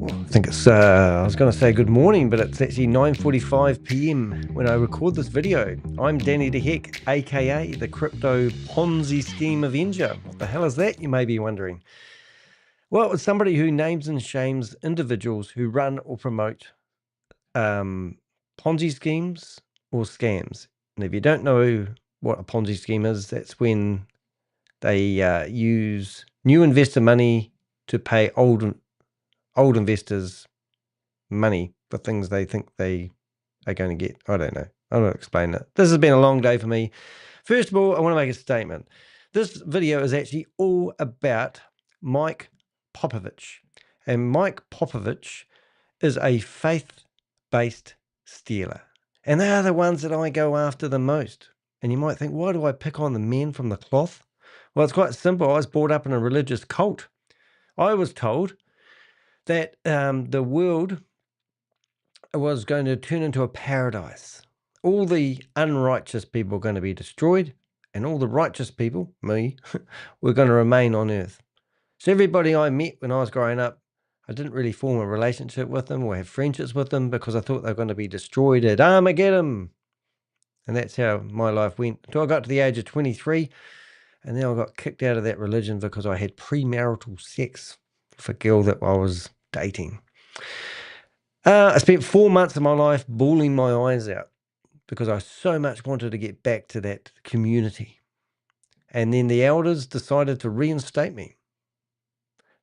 I think it's, I was going to say good morning, but it's actually 9:45 p.m. when I record this video. I'm Danny de Hek, aka the Crypto Ponzi Scheme Avenger. What the hell is that, you may be wondering? Well, it's somebody who names and shames individuals who run or promote Ponzi schemes or scams. And if you don't know what a Ponzi scheme is, that's when they use new investor money to pay old investors money for things they think they are going to get. I don't know. I don't explain it. This has been a long day for me. First of all, I want to make a statement. This video is actually all about Mike Popovich. And Mike Popovich is a faith-based stealer. And they are the ones that I go after the most. And you might think, why do I pick on the men from the cloth? Well, it's quite simple. I was brought up in a religious cult. I was told that the world was going to turn into a paradise. All the unrighteous people were going to be destroyed, and all the righteous people, me, were going to remain on earth. So everybody I met when I was growing up, I didn't really form a relationship with them or have friendships with them because I thought they were going to be destroyed at Armageddon. And that's how my life went until I got to the age of 23, and then I got kicked out of that religion because I had premarital sex with a girl that I was dating. I spent 4 months of my life bawling my eyes out because I so much wanted to get back to that community. And then the elders decided to reinstate me.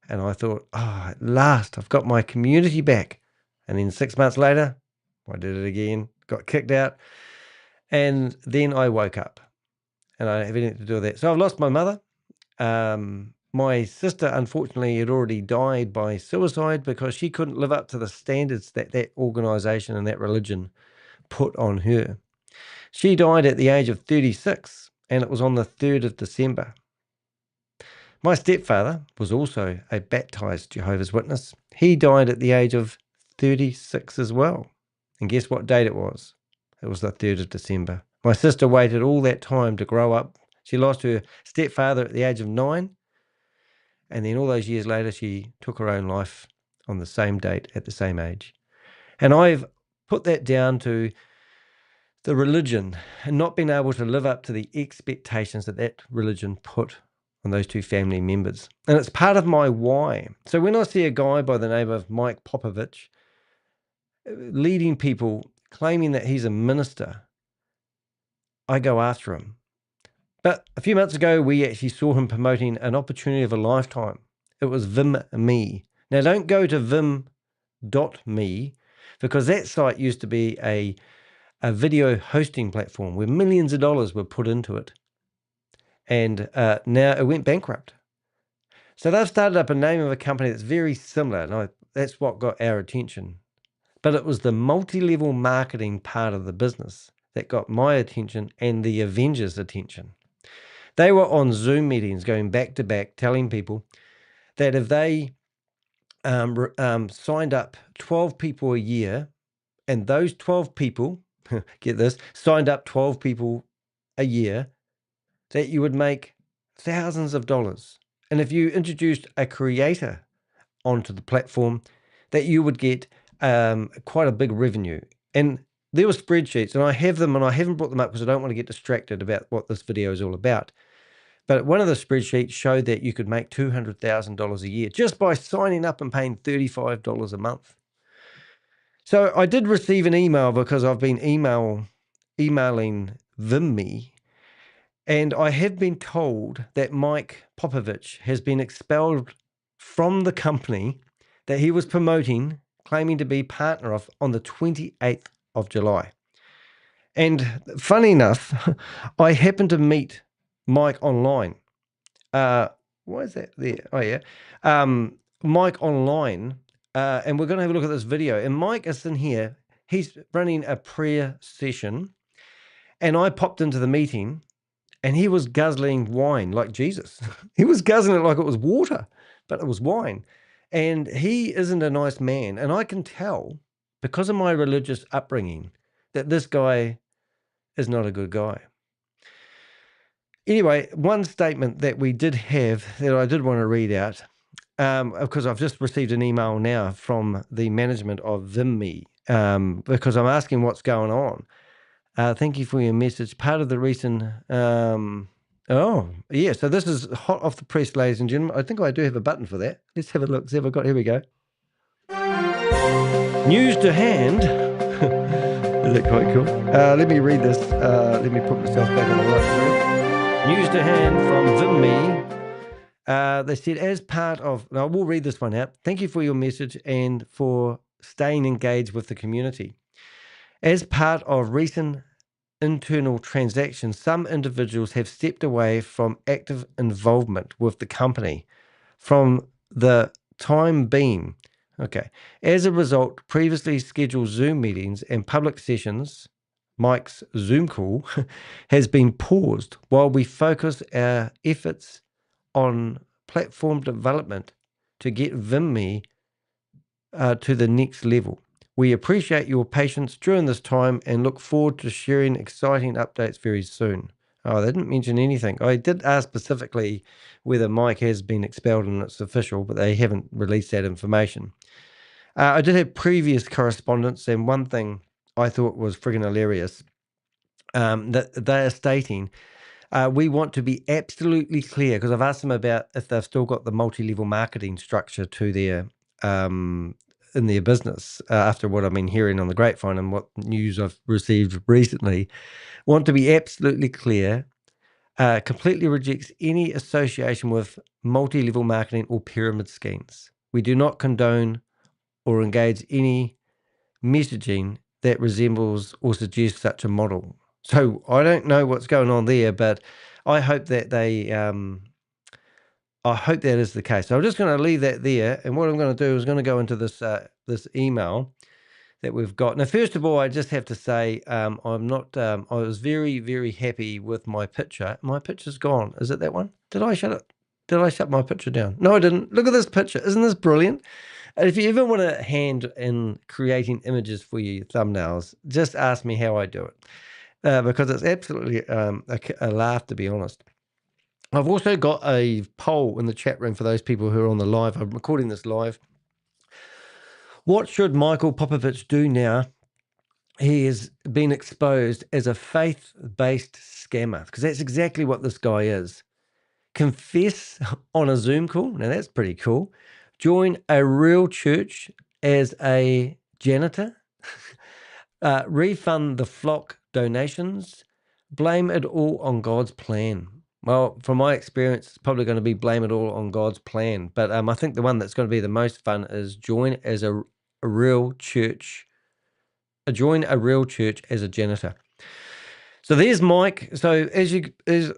And I thought, at last, I've got my community back. And then 6 months later, I did it again, got kicked out. And then I woke up. And I have anything to do with that. So I've lost my mother. My sister, unfortunately, had already died by suicide because she couldn't live up to the standards that that organization and that religion put on her. She died at the age of 36, and it was on the 3rd of December. My stepfather was also a baptized Jehovah's Witness. He died at the age of 36 as well. And guess what date it was? It was the 3rd of December. My sister waited all that time to grow up. She lost her stepfather at the age of 9. And then all those years later, she took her own life on the same date at the same age. And I've put that down to the religion and not being able to live up to the expectations that that religion put on those two family members. And it's part of my why. So when I see a guy by the name of Mike Popovich leading people, claiming that he's a minister, I go after him. But a few months ago, we actually saw him promoting an opportunity of a lifetime. It was VidMe. Now, don't go to vim.me because that site used to be a video hosting platform where millions of dollars were put into it. And now it went bankrupt. So they've started up a name of a company that's very similar. And that's what got our attention. But it was the multi-level marketing part of the business that got my attention and the Avengers' attention. They were on Zoom meetings going back to back telling people that if they signed up 12 people a year, and those 12 people, get this, signed up 12 people a year, that you would make thousands of dollars. And if you introduced a creator onto the platform, that you would get quite a big revenue. And there were spreadsheets, and I have them, and I haven't brought them up because I don't want to get distracted about what this video is all about. But one of the spreadsheets showed that you could make $200,000 a year just by signing up and paying $35 a month. So I did receive an email because I've been emailing VidMe, and I have been told that Mike Popovich has been expelled from the company that he was promoting, claiming to be partner of, on the 28th of July. And funny enough, I happened to meet Mike online. Why is that there? Oh, yeah. Mike online, and we're going to have a look at this video. And Mike is in here. He's running a prayer session, and I popped into the meeting, and he was guzzling wine like Jesus. He was guzzling it like it was water, but it was wine. And he isn't a nice man. And I can tell, because of my religious upbringing, that this guy is not a good guy. Anyway, one statement that we did have that I did want to read out because I've just received an email now from the management of VidMe, because I'm asking what's going on. Thank you for your message. Part of the reason, oh, yeah, so this is hot off the press, ladies and gentlemen. I think I do have a button for that. Let's have a look. See if I got, here we go. News to hand. Is that quite cool? Let me read this. Let me put myself back on the right screen. News to hand from VidMe. They said, as part of, now we'll read this one out. Thank you for your message and for staying engaged with the community. As part of recent internal transactions, some individuals have stepped away from active involvement with the company from the time being. Okay. As a result, previously scheduled Zoom meetings and public sessions, Mike's Zoom call, has been paused while we focus our efforts on platform development to get VidMe to the next level. We appreciate your patience during this time and look forward to sharing exciting updates very soon. Oh, they didn't mention anything. I did ask specifically whether Mike has been expelled and it's official, but they haven't released that information. I did have previous correspondence, and one thing I thought was friggin' hilarious, that they are stating, we want to be absolutely clear, because I've asked them about if they've still got the multi-level marketing structure to their in their business, after what I've been hearing on the grapevine and what news I've received recently. Want to be absolutely clear, completely rejects any association with multi-level marketing or pyramid schemes. We do not condone or engage any messaging that resembles or suggests such a model. So I don't know what's going on there, but I hope that I hope that is the case. So I'm just going to leave that there, and what I'm going to do is going to go into this this email that we've got. Now, first of all, I just have to say I'm not. I was very, very happy with my picture. My picture's gone. Is it that one? Did I shut it? Did I shut my picture down? No, I didn't. Look at this picture. Isn't this brilliant? And if you ever want a hand in creating images for your thumbnails, just ask me how I do it, because it's absolutely a laugh, to be honest. I've also got a poll in the chat room for those people who are on the live. I'm recording this live. What should Michael Popovich do now? He has been exposed as a faith-based scammer, because that's exactly what this guy is. Confess on a Zoom call. Now, that's pretty cool. Join a real church as a janitor. Refund the flock donations. Blame it all on God's plan. Well, from my experience, it's probably going to be blame it all on God's plan. But I think the one that's going to be the most fun is join as a real church. Join a real church as a janitor. So there's Mike. So as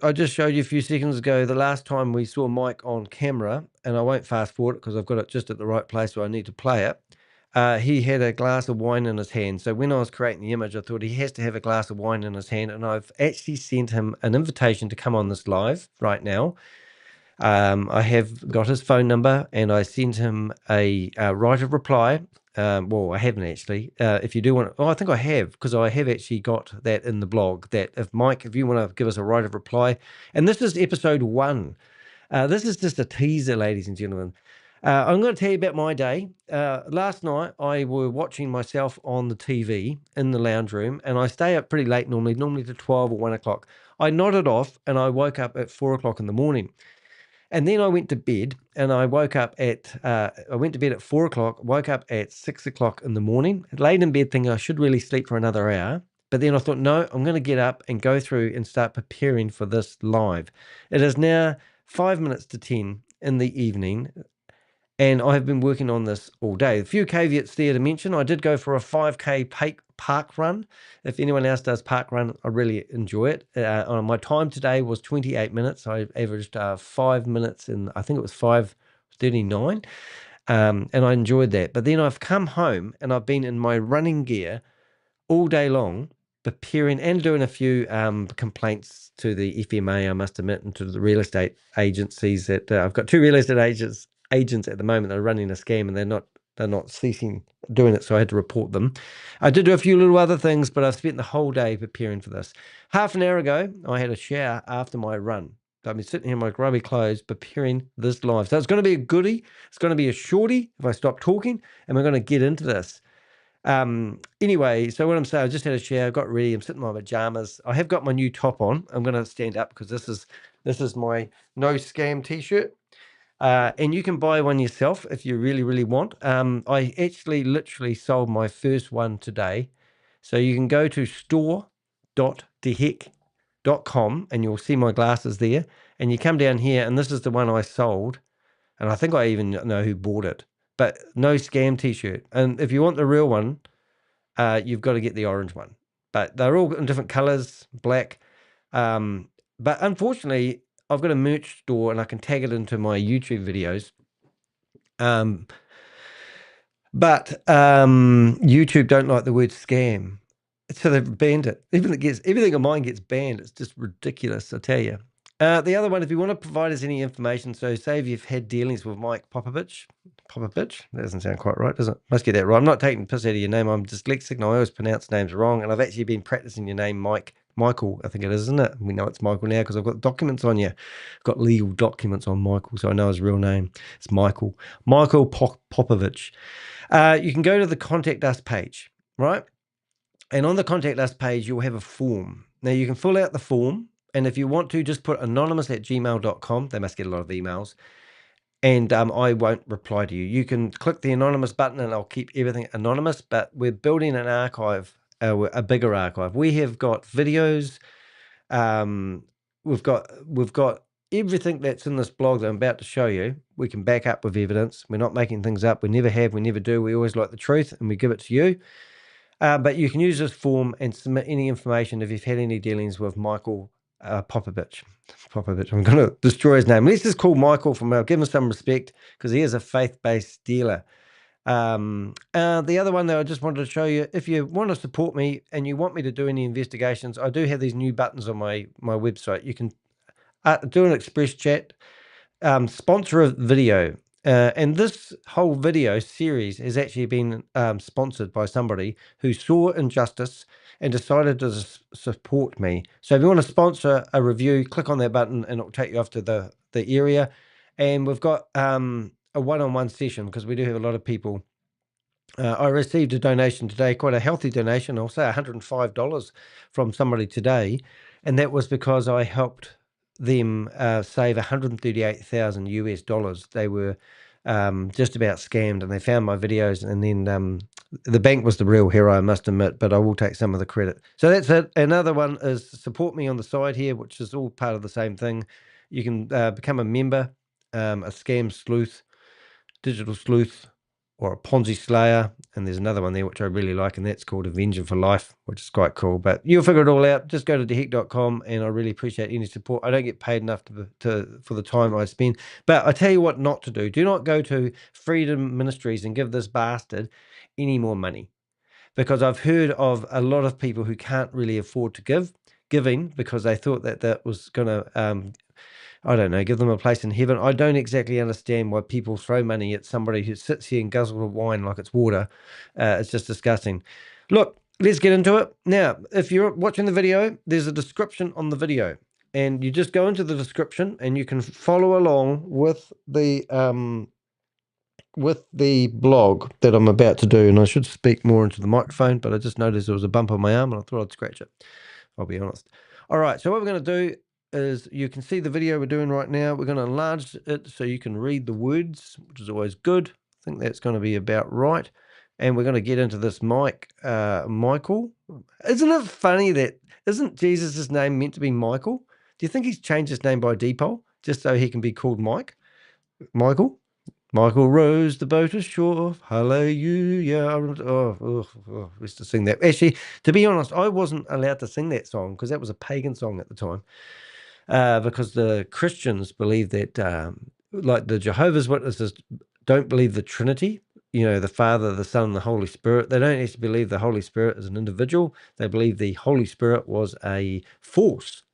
I just showed you a few seconds ago, the last time we saw Mike on camera, and I won't fast forward it because I've got it just at the right place where I need to play it. He had a glass of wine in his hand. So when I was creating the image, I thought he has to have a glass of wine in his hand, and I've actually sent him an invitation to come on this live right now. I have got his phone number, and I sent him a right of reply. Well, I haven't actually. If you do want, I think I have, because I have actually got that in the blog. That if Mike, if you want to give us a right of reply, and this is episode 1. This is just a teaser, ladies and gentlemen. I'm going to tell you about my day. Last night, I were watching myself on the TV in the lounge room, and I stay up pretty late normally to 12 or 1 o'clock. I nodded off, and I woke up at 4 o'clock in the morning. And then I went to bed, and I woke up at, I went to bed at 4 o'clock, woke up at 6 o'clock in the morning, laid in bed thinking I should really sleep for another hour. But then I thought, no, I'm going to get up and go through and start preparing for this live. It is now 5 minutes to 10 in the evening, and I have been working on this all day. A few caveats there to mention. I did go for a 5K park run. If anyone else does park run, I really enjoy it. My time today was 28 minutes. I averaged 5 minutes, and I think it was 5:39. And I enjoyed that. But then I've come home, and I've been in my running gear all day long, preparing and doing a few complaints to the FMA, I must admit, and to the real estate agencies. That I've got 2 real estate agents at the moment that are running a scam, and they're not ceasing doing it, so I had to report them. I did do a few little other things, but I've spent the whole day preparing for this. Half an hour ago, I had a shower after my run. I've been sitting here in my grubby clothes preparing this live. So it's going to be a goodie. It's going to be a shorty if I stop talking, and we're going to get into this. Anyway, so what I'm saying, I just had a shower, got ready. I'm sitting in my pajamas. I have got my new top on. I'm going to stand up because this is my no scam t-shirt. And you can buy one yourself if you really, really want. I actually literally sold my first one today. So you can go to store.dehek.com and you'll see my glasses there. And you come down here, and this is the one I sold. And I think I even know who bought it. But no scam t-shirt. And if you want the real one, you've got to get the orange one. But they're all in different colors, black. But unfortunately, I've got a merch store and I can tag it into my YouTube videos. But YouTube don't like the word scam. So they've banned it. Everything of mine gets banned. It's just ridiculous, I tell you. The other one, if you want to provide us any information, so say if you've had dealings with Mike Popovich. That doesn't sound quite right, does it? Must get that right. I'm not taking the piss out of your name. I'm dyslexic and I always pronounce names wrong. And I've actually been practicing your name, Michael, I think it is, isn't it? We know it's Michael now because I've got documents on you. I've got legal documents on Michael, so I know his real name. It's Michael Popovich. You can go to the Contact Us page, right? And on the Contact Us page, you'll have a form. Now, you can fill out the form. And if you want to, just put anonymous@gmail.com. They must get a lot of emails. And I won't reply to you. You can click the anonymous button and I'll keep everything anonymous. But we're building an archive, a bigger archive. We have got videos. We've got everything that's in this blog that I'm about to show you. We can back up with evidence. We're not making things up. We never have. We never do. We always like the truth and we give it to you. But you can use this form and submit any information if you've had any dealings with Michael Popovich. I'm going to destroy his name. Let's just call Michael from give him some respect because he is a faith-based dealer. The other one that I just wanted to show you, if you want to support me and you want me to do any investigations, I do have these new buttons on my website. You can do an express chat, sponsor a video. And this whole video series has actually been sponsored by somebody who saw injustice and decided to support me. So if you want to sponsor a review, click on that button and it'll take you off to the area. And we've got a one-on-one session because we do have a lot of people. I received a donation today, quite a healthy donation, I'll say $105 from somebody today. And that was because I helped them save 138,000 US dollars. They were just about scammed and they found my videos, and then the bank was the real hero, I must admit, but I will take some of the credit. So that's it. Another one is support me on the side here, which is all part of the same thing. You can become a member, a scam sleuth, digital sleuth, or a Ponzi slayer, and there's another one there which I really like, and that's called Avenger for Life, which is quite cool. But you'll figure it all out. Just go to dehek.com, and I really appreciate any support. I don't get paid enough for the time I spend, but I tell you what not to do. Do not go to Freedom Ministries and give this bastard any more money, because I've heard of a lot of people who can't really afford to giving because they thought that was going to I don't know, give them a place in heaven. I don't exactly understand why people throw money at somebody who sits here and guzzles the wine like it's water. It's just disgusting. Look, let's get into it. Now, if you're watching the video, there's a description on the video. And you just go into the description and you can follow along with the blog that I'm about to do. And I should speak more into the microphone, but I just noticed there was a bump on my arm and I thought I'd scratch it. I'll be honest. All right, so what we're going to do is you can see the video we're doing right now. We're going to enlarge it so you can read the words, which is always good. I think that's going to be about right. And we're going to get into this Michael. Isn't it funny that, isn't Jesus' name meant to be Michael? Do you think he's changed his name by default just so he can be called Michael? Michael rows the boat ashore, hallelujah. We used to sing that. Actually, to be honest, I wasn't allowed to sing that song because that was a pagan song at the time. Because the Christians believe that, like the Jehovah's Witnesses don't believe the Trinity, the Father, the Son, and the Holy Spirit. They don't actually believe the Holy Spirit is an individual. They believe the Holy Spirit was a force.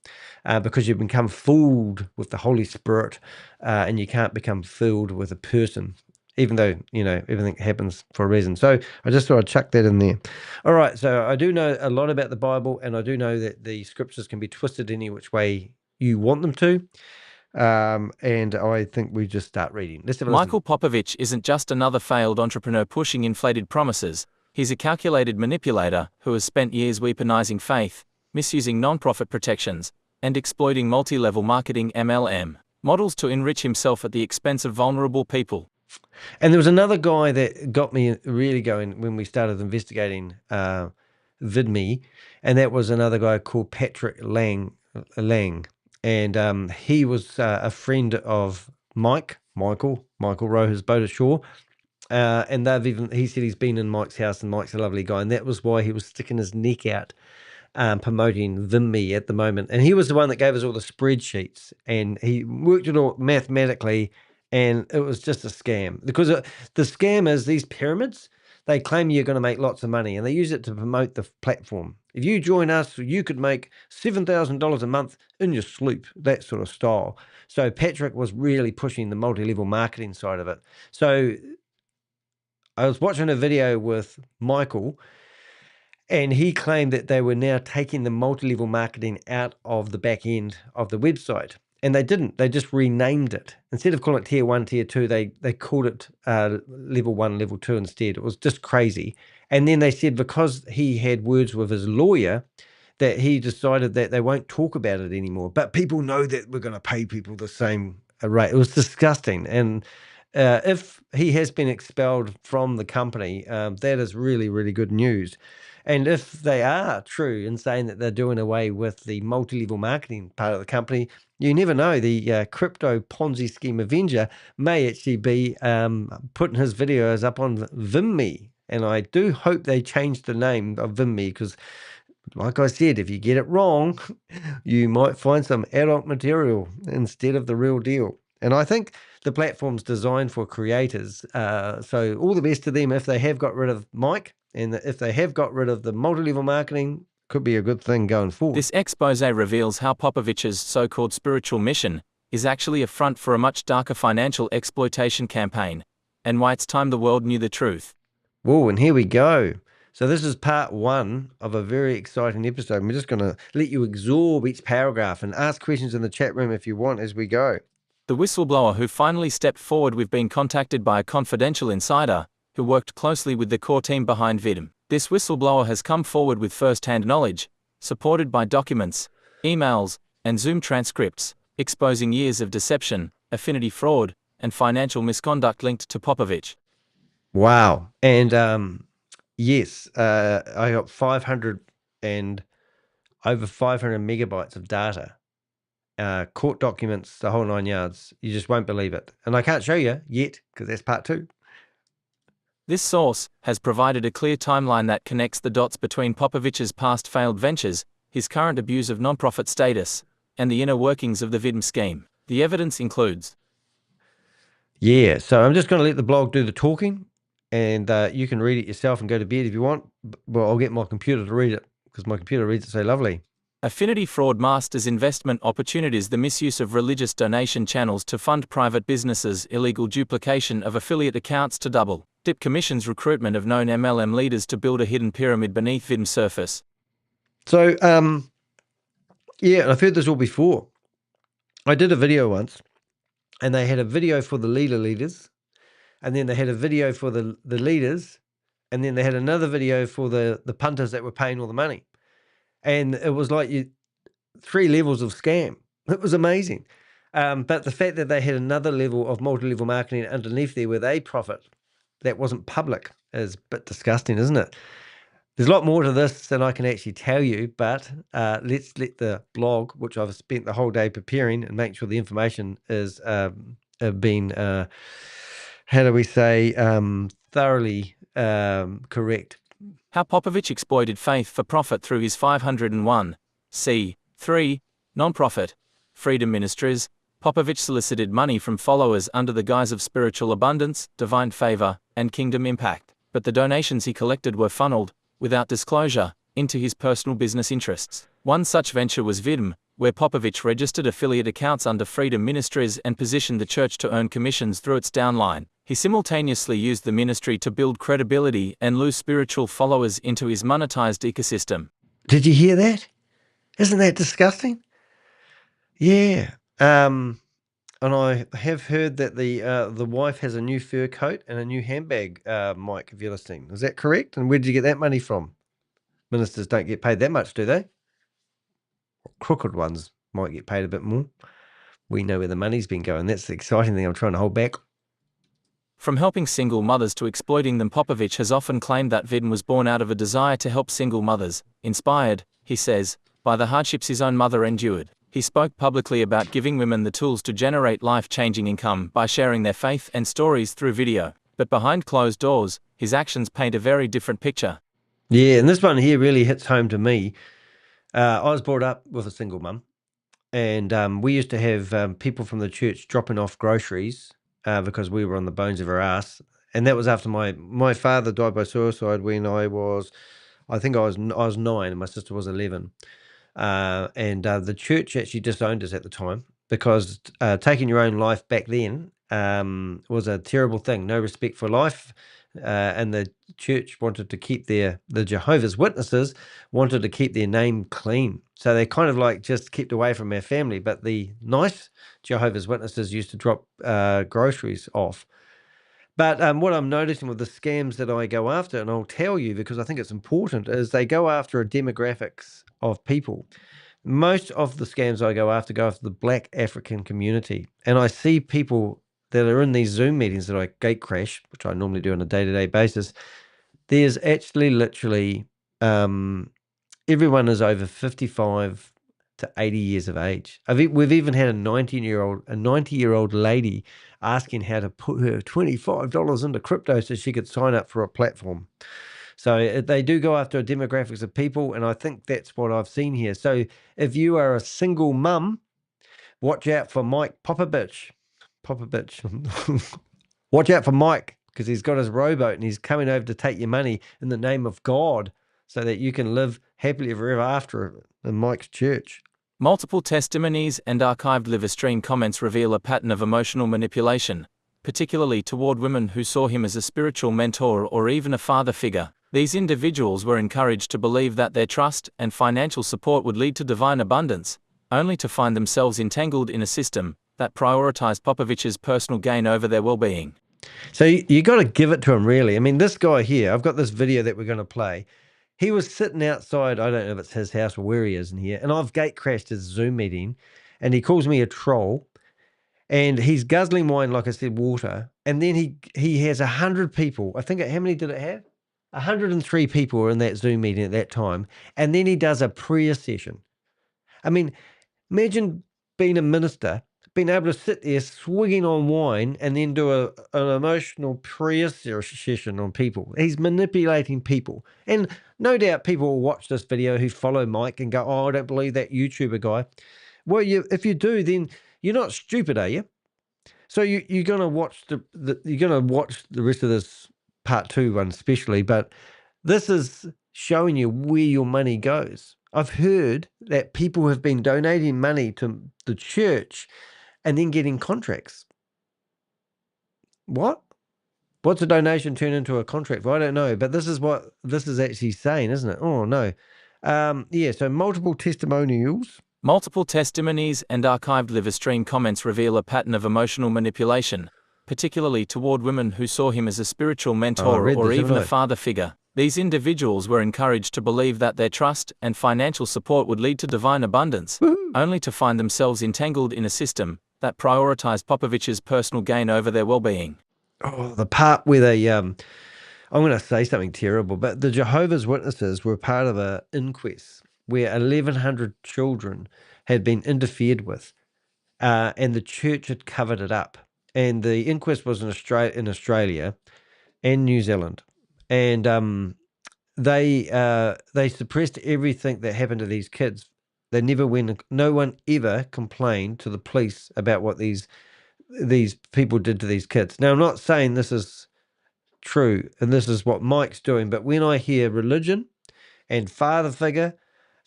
Because you become fooled with the Holy Spirit and you can't become filled with a person, even though, everything happens for a reason. So I just thought I'd chuck that in there. All right, so I do know a lot about the Bible, and I do know that the scriptures can be twisted any which way you want them to. And I think we just start reading. Let's have a Michael listen. Popovich isn't just another failed entrepreneur pushing inflated promises. He's a calculated manipulator who has spent years weaponizing faith, misusing non-profit protections, and exploiting multi-level marketing (MLM) models to enrich himself at the expense of vulnerable people. And there was another guy that got me really going when we started investigating VidMe, and that was another guy called Patrick Lang. And he was a friend of Michael row his boat ashore. And he said he's been in Mike's house, and Mike's a lovely guy, and that was why he was sticking his neck out promoting VidMe at the moment. And he was the one that gave us all the spreadsheets, and he worked it all mathematically, and it was just a scam. Because the scam is these pyramids, they claim you're going to make lots of money, and they use it to promote the platform. If you join us, you could make $7,000 a month in your sleep, that sort of style. So Patrick was really pushing the multi-level marketing side of it. So I was watching a video with Michael, and he claimed that they were now taking the multi-level marketing out of the back end of the website. And they didn't. They just renamed it. Instead of calling it Tier 1, Tier 2, they called it Level 1, Level 2 instead. It was just crazy. And then they said because he had words with his lawyer, that he decided that they won't talk about it anymore. But people know that we're going to pay people the same rate. It was disgusting. And if he has been expelled from the company, that is really, really good news. And if they are true in saying that they're doing away with the multi-level marketing part of the company, you never know. The Crypto Ponzi Scheme Avenger may actually be putting his videos up on VidMe. And I do hope they change the name of VidMe, because like I said, if you get it wrong, you might find some adult material instead of the real deal. And I think the platform's designed for creators. So all the best to them if they have got rid of Mike, and if they have got rid of the multi-level marketing, could be a good thing going forward. This expose reveals how Popovich's so-called spiritual mission is actually a front for a much darker financial exploitation campaign, and why it's time the world knew the truth. Whoa, and here we go. So this is part one of a very exciting episode. We're just going to let you absorb each paragraph and ask questions in the chat room if you want as we go. The whistleblower who finally stepped forward. We've been contacted by a confidential insider who worked closely with the core team behind VidMe. This whistleblower has come forward with first-hand knowledge, supported by documents, emails, and Zoom transcripts, exposing years of deception, Affinity fraud, and financial misconduct linked to Popovich. Wow. And yes, I got 500 and over 500 megabytes of data, court documents, the whole 9 yards. You just won't believe it. And I can't show you yet because that's part two. This source has provided a clear timeline that connects the dots between Popovich's past failed ventures, his current abuse of non-profit status, and the inner workings of the VidMe scheme. The evidence includes... Yeah, so I'm just going to let the blog do the talking, and you can read it yourself and go to bed if you want. Well, I'll get my computer to read it because my computer reads it so lovely. Affinity fraud masters investment opportunities. The misuse of religious donation channels to fund private businesses. Illegal duplication of affiliate accounts to double dip commissions. Recruitment of known MLM leaders to build a hidden pyramid beneath VidMe surface. So, yeah, I've heard this all before. I did a video once, and they had a video for the leaders, and then they had a video for the leaders, and then they had another video for the punters that were paying all the money. And it was like 3 levels of scam. It was amazing. But the fact that they had another level of multi-level marketing underneath there where they profit, that wasn't public, is a bit disgusting, isn't it? There's a lot more to this than I can actually tell you, but let's let the blog, which I've spent the whole day preparing and making sure the information is been, how do we say, thoroughly correct. How Popovich exploited faith for profit through his 501c3 non-profit Freedom Ministries. Popovich solicited money from followers under the guise of spiritual abundance, divine favor, and kingdom impact, but the donations he collected were funneled, without disclosure, into his personal business interests. One such venture was VidMe, where Popovich registered affiliate accounts under Freedom Ministries and positioned the church to earn commissions through its downline. He simultaneously used the ministry to build credibility and lure spiritual followers into his monetized ecosystem. Did you hear that? Isn't that disgusting? Yeah. And I have heard that the wife has a new fur coat and a new handbag, Mike, if you're listening. Is that correct? And where did you get that money from? Ministers don't get paid that much, do they? Crooked ones might get paid a bit more. We know where the money's been going. That's the exciting thing I'm trying to hold back. From helping single mothers to exploiting them, Popovich has often claimed that VidMe was born out of a desire to help single mothers, inspired, he says, by the hardships his own mother endured. He spoke publicly about giving women the tools to generate life-changing income by sharing their faith and stories through video. But behind closed doors, his actions paint a very different picture. Yeah, and this one here really hits home to me. I was brought up with a single mum, and we used to have people from the church dropping off groceries because we were on the bones of our ass. And that was after my father died by suicide when I think I was 9 and my sister was 11. And the church actually disowned us at the time because taking your own life back then was a terrible thing. No respect for life. And the church wanted to keep the Jehovah's Witnesses wanted to keep their name clean. So they kind of like just kept away from our family. But the nice Jehovah's Witnesses used to drop groceries off. But what I'm noticing with the scams that I go after, and I'll tell you because I think it's important, is they go after a demographics of people. Most of the scams I go after the Black African community. And I see people that are in these Zoom meetings that I gate crash, which I normally do on a day-to-day basis. There's actually literally everyone is over 55 to 80 years of age. We've even had a 90-year-old lady asking how to put her $25 into crypto so she could sign up for a platform. So they do go after demographics of people, and I think that's what I've seen here. So if you are a single mum, watch out for Mike Popovich. Watch out for Mike, because he's got his rowboat and he's coming over to take your money in the name of God so that you can live happily forever after in Mike's church. Multiple testimonies and archived live stream comments reveal a pattern of emotional manipulation, particularly toward women who saw him as a spiritual mentor or even a father figure. These individuals were encouraged to believe that their trust and financial support would lead to divine abundance, only to find themselves entangled in a system that prioritized Popovich's personal gain over their well-being. So you got to give it to him, really. I mean, this guy here, I've got this video that we're going to play. He was sitting outside, I don't know if it's his house or where he is in here, and I've gate crashed his Zoom meeting, and he calls me a troll, and he's guzzling wine, like I said, water, and then he has 100 people. I think, how many did it have? 103 people were in that Zoom meeting at that time, and then he does a prayer session. I mean, imagine being a minister, being able to sit there swigging on wine and then do an emotional prayer session on people. He's manipulating people. And no doubt people will watch this video who follow Mike and go, oh, I don't believe that YouTuber guy. Well, if you do, then you're not stupid, are you? So you're going to watch you're going to watch the rest of this part 2 one especially, but this is showing you where your money goes. I've heard that people have been donating money to the church and then getting contracts. What? What's a donation turn into a contract? Well, I don't know, but this is what this is actually saying, isn't it? Oh, no. Yeah, so multiple testimonials. Multiple testimonies and archived live stream comments reveal a pattern of emotional manipulation, particularly toward women who saw him as a spiritual mentor or even a father figure. These individuals were encouraged to believe that their trust and financial support would lead to divine abundance, only to find themselves entangled in a system that prioritized Popovich's personal gain over their well-being. Oh, the part where they, I'm going to say something terrible, but the Jehovah's Witnesses were part of an inquest where 1,100 children had been interfered with, and the church had covered it up. And the inquest was in Australia and New Zealand, and they suppressed everything that happened to these kids. They never went. No one ever complained to the police about what these people did to these kids. Now, I'm not saying this is true and this is what Mike's doing, but when I hear religion and father figure,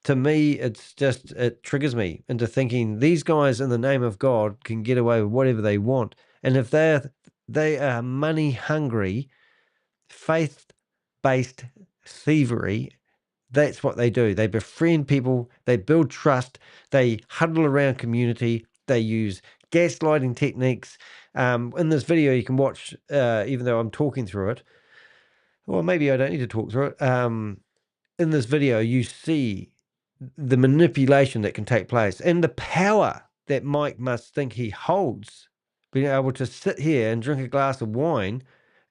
to me, it triggers me into thinking these guys in the name of God can get away with whatever they want. And if they are money hungry, faith-based thievery, That's what they do. They befriend people. They build trust. They huddle around community. They use gaslighting techniques. In this video, you can watch, even though I'm talking through it, or maybe I don't need to talk through it. In this video, you see the manipulation that can take place and the power that Mike must think he holds, being able to sit here and drink a glass of wine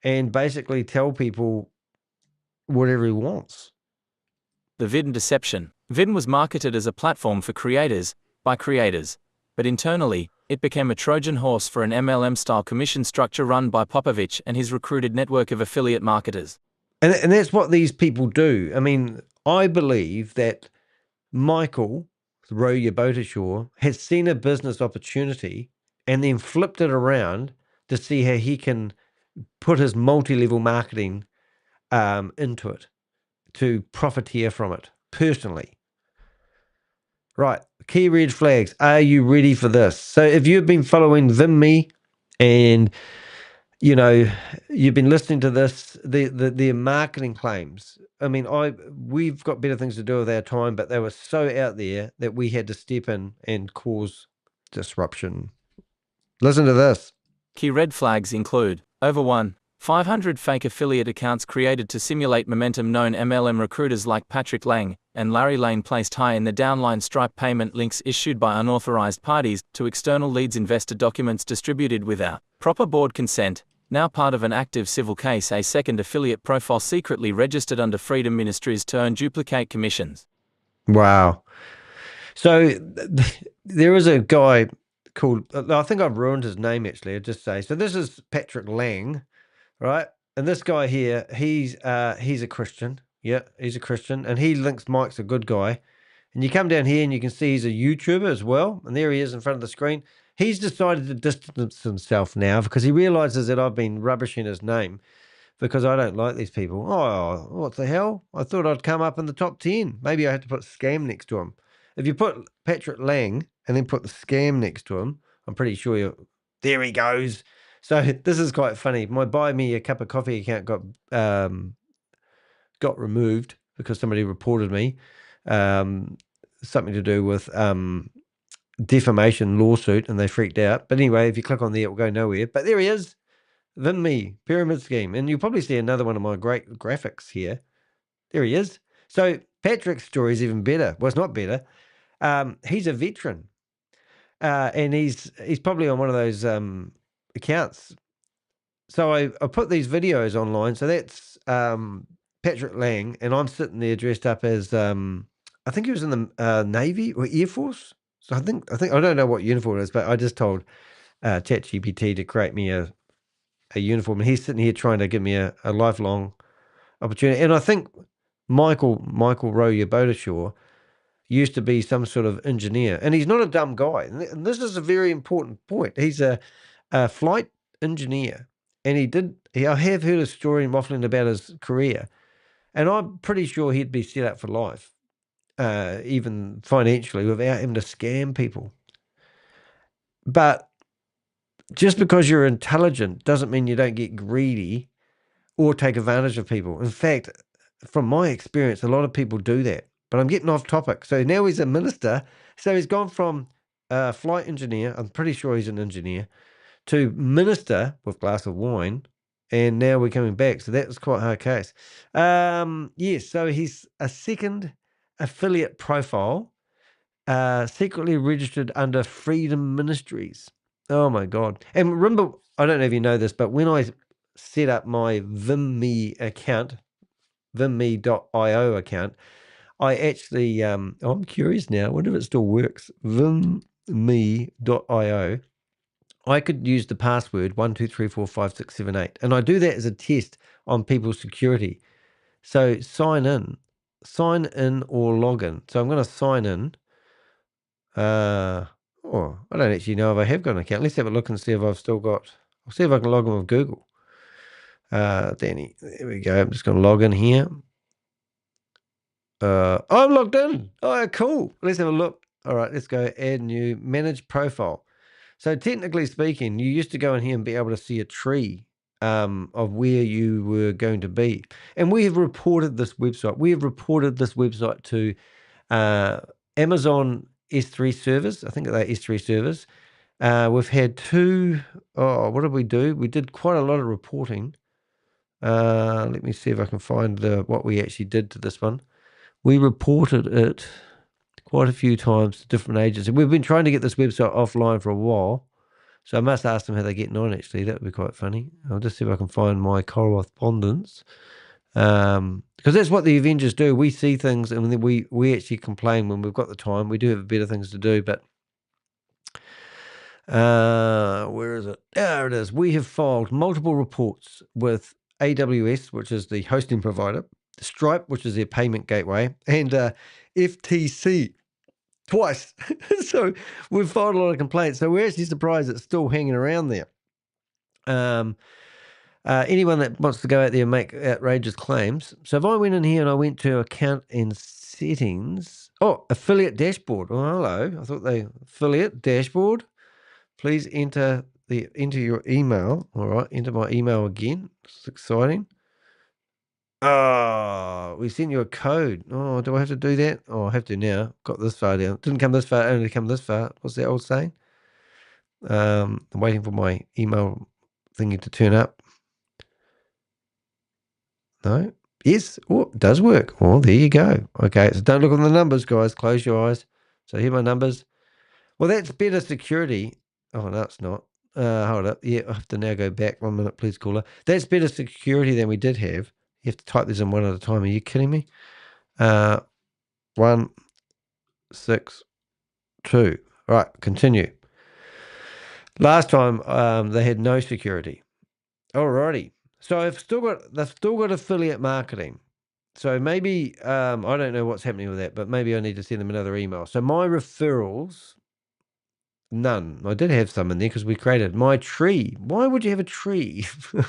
and basically tell people whatever he wants. The VidMe deception. VidMe was marketed as a platform for creators, by creators. But internally, it became a Trojan horse for an MLM-style commission structure run by Popovich and his recruited network of affiliate marketers. And that's what these people do. I mean, I believe that Michael, row your boat ashore, has seen a business opportunity and then flipped it around to see how he can put his multi-level marketing into it to profiteer from it personally. Right, key red flags. Are you ready for this? So if you've been following VidMe and you've been listening to this, their marketing claims. I mean, we've got better things to do with our time, but they were so out there that we had to step in and cause disruption. Listen to this. Key red flags include, over 1, 500 fake affiliate accounts created to simulate momentum. Known MLM recruiters like Patrick Lang and Larry Lane placed high in the downline Stripe payment links issued by unauthorized parties to external leads. Investor documents distributed without proper board consent. Now part of an active civil case. A second affiliate profile secretly registered under Freedom Ministries to earn duplicate commissions. Wow. So there is a guy called, I think I've ruined his name actually, I'll just say. So this is Patrick Lang, right? And this guy here, he's a Christian. Yeah, he's a Christian. And he thinks Mike's a good guy. And you come down here and you can see he's a YouTuber as well. And there he is in front of the screen. He's decided to distance himself now because he realizes that I've been rubbishing his name because I don't like these people. Oh, what the hell? I thought I'd come up in the top 10. Maybe I had to put scam next to him. If you put Patrick Lang and then put the scam next to him, I'm pretty sure there he goes. So this is quite funny. My buy me a cup of coffee account got removed because somebody reported me. Something to do with defamation lawsuit, and they freaked out. But anyway, if you click on there, it will go nowhere. But there he is, VidMe pyramid scheme, and you'll probably see another one of my great graphics here. There he is. So Patrick's story is even better. Well, it's not better. He's a veteran, and he's probably on one of those accounts. So I put these videos online. So that's Patrick Lang, and I'm sitting there dressed up as I think he was in the Navy or Air Force. So I think I don't know what uniform it is, but I just told ChatGPT to create me a uniform, and he's sitting here trying to give me a lifelong opportunity. And I think Michael row your boat ashore used to be some sort of engineer, and he's not a dumb guy. And this is a very important point. He's a flight engineer, and I have heard a story waffling about his career, and I'm pretty sure he'd be set up for life, even financially, without him to scam people. But just because you're intelligent doesn't mean you don't get greedy or take advantage of people. In fact, from my experience, a lot of people do that. But I'm getting off topic. So now he's a minister. So he's gone from flight engineer, I'm pretty sure he's an engineer, to minister with a glass of wine. And now we're coming back. So that was quite a hard case. Yes, so he's a second affiliate profile, secretly registered under Freedom Ministries. Oh my God. And remember, I don't know if you know this, but when I set up my VidMe account, VidMe.io account, I actually, I'm curious now, I wonder if it still works. VidMe.io. I could use the password 12345678, and I do that as a test on people's security. So sign in or log in. So I'm going to sign in. I don't actually know if I have got an account. Let's have a look and see if I've still got. I'll see if I can log in with Google. Danny, there we go. I'm just going to log in here. I'm logged in. Oh, cool. Let's have a look. All right, let's go add new, manage profile. So technically speaking, you used to go in here and be able to see a tree of where you were going to be. And we have reported this website. We have reported this website to Amazon S3 servers. I think they're S3 servers. We've had what did we do? We did quite a lot of reporting. Let me see if I can find what we actually did to this one. We reported it quite a few times to different agencies. We've been trying to get this website offline for a while. So I must ask them how they're getting on, actually. That would be quite funny. I'll just see if I can find my correspondence. Because that's what the Avengers do. We see things and then we actually complain when we've got the time. We do have better things to do, but where is it? There it is. We have filed multiple reports with AWS, which is the hosting provider, Stripe, which is their payment gateway, and FTC twice. So we've filed a lot of complaints. So we're actually surprised it's still hanging around there. Anyone that wants to go out there and make outrageous claims. So if I went in here and I went to account and settings, affiliate dashboard. Oh, hello. I thought affiliate dashboard. Please enter your email. All right, enter my email again. It's exciting. Oh, we sent you a code. Oh, do I have to do that? Oh, I have to now. Got this far down. Didn't come this far, only come this far. What's that old saying? I'm waiting for my email thingy to turn up. No? Yes. Oh, it does work. Oh, there you go. Okay, so don't look on the numbers, guys. Close your eyes. So here are my numbers. Well, that's better security. Oh, no, it's not. Hold up. Yeah, I have to now go back. 1 minute, please, caller. That's better security than we did have. You have to type this in one at a time. Are you kidding me? 1, 6, 2. All right, continue. Last time they had no security. Alrighty. So they've still got affiliate marketing. So maybe I don't know what's happening with that, but maybe I need to send them another email. So my referrals, none. I did have some in there because we created my tree. Why would you have a tree?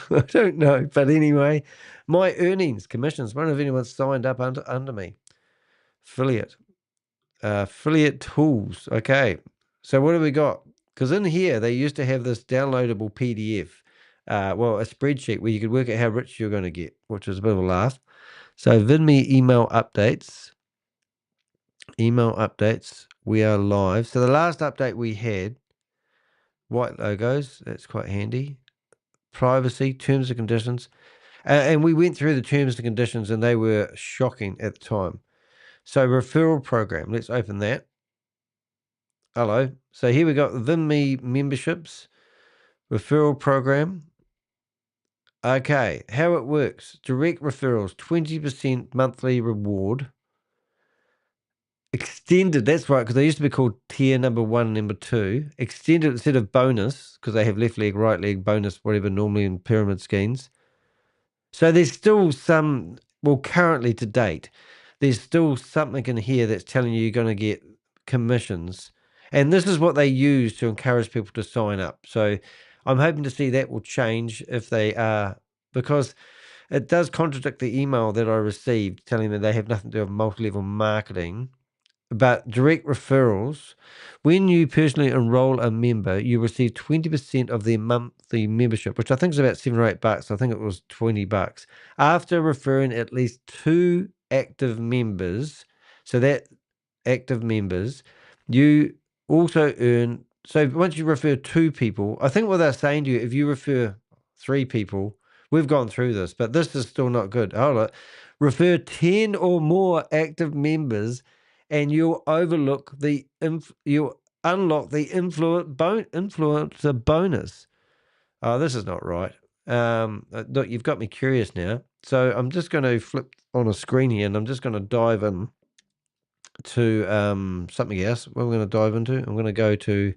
I don't know. But anyway, my earnings, commissions. Wonder if anyone's signed up under me. Affiliate tools. Okay. So what have we got? Because in here, they used to have this downloadable PDF. A spreadsheet where you could work out how rich you're going to get, which was a bit of a laugh. So VidMe email updates. We are live. So the last update we had, white logos. That's quite handy. Privacy, terms and conditions. And we went through the terms and conditions and they were shocking at the time. So referral program. Let's open that. Hello. So here we got VidMe memberships. Referral program. Okay, how it works. Direct referrals, 20% monthly reward. Extended, that's right, because they used to be called tier number 1 and number 2. Extended instead of bonus, because they have left leg, right leg, bonus, whatever, normally in pyramid schemes. So there's still some, currently to date, there's still something in here that's telling you you're going to get commissions. And this is what they use to encourage people to sign up. So I'm hoping to see that will change if they are, because it does contradict the email that I received telling me they have nothing to do with multi-level marketing. But direct referrals, when you personally enroll a member, you receive 20% of their monthly membership, which I think is about $7 or $8. I think it was $20 after referring at least 2 active members. So that active members, you also earn. So once you refer 2 people, I think what they're saying to you, if you refer 3 people, we've gone through this, but this is still not good. Hold on. Refer 10 or more active members and you'll unlock the influencer bonus. Oh, this is not right. Look, you've got me curious now. So I'm just going to flip on a screen here, and I'm just going to dive in to something else. What I'm going to dive into, I'm going to go to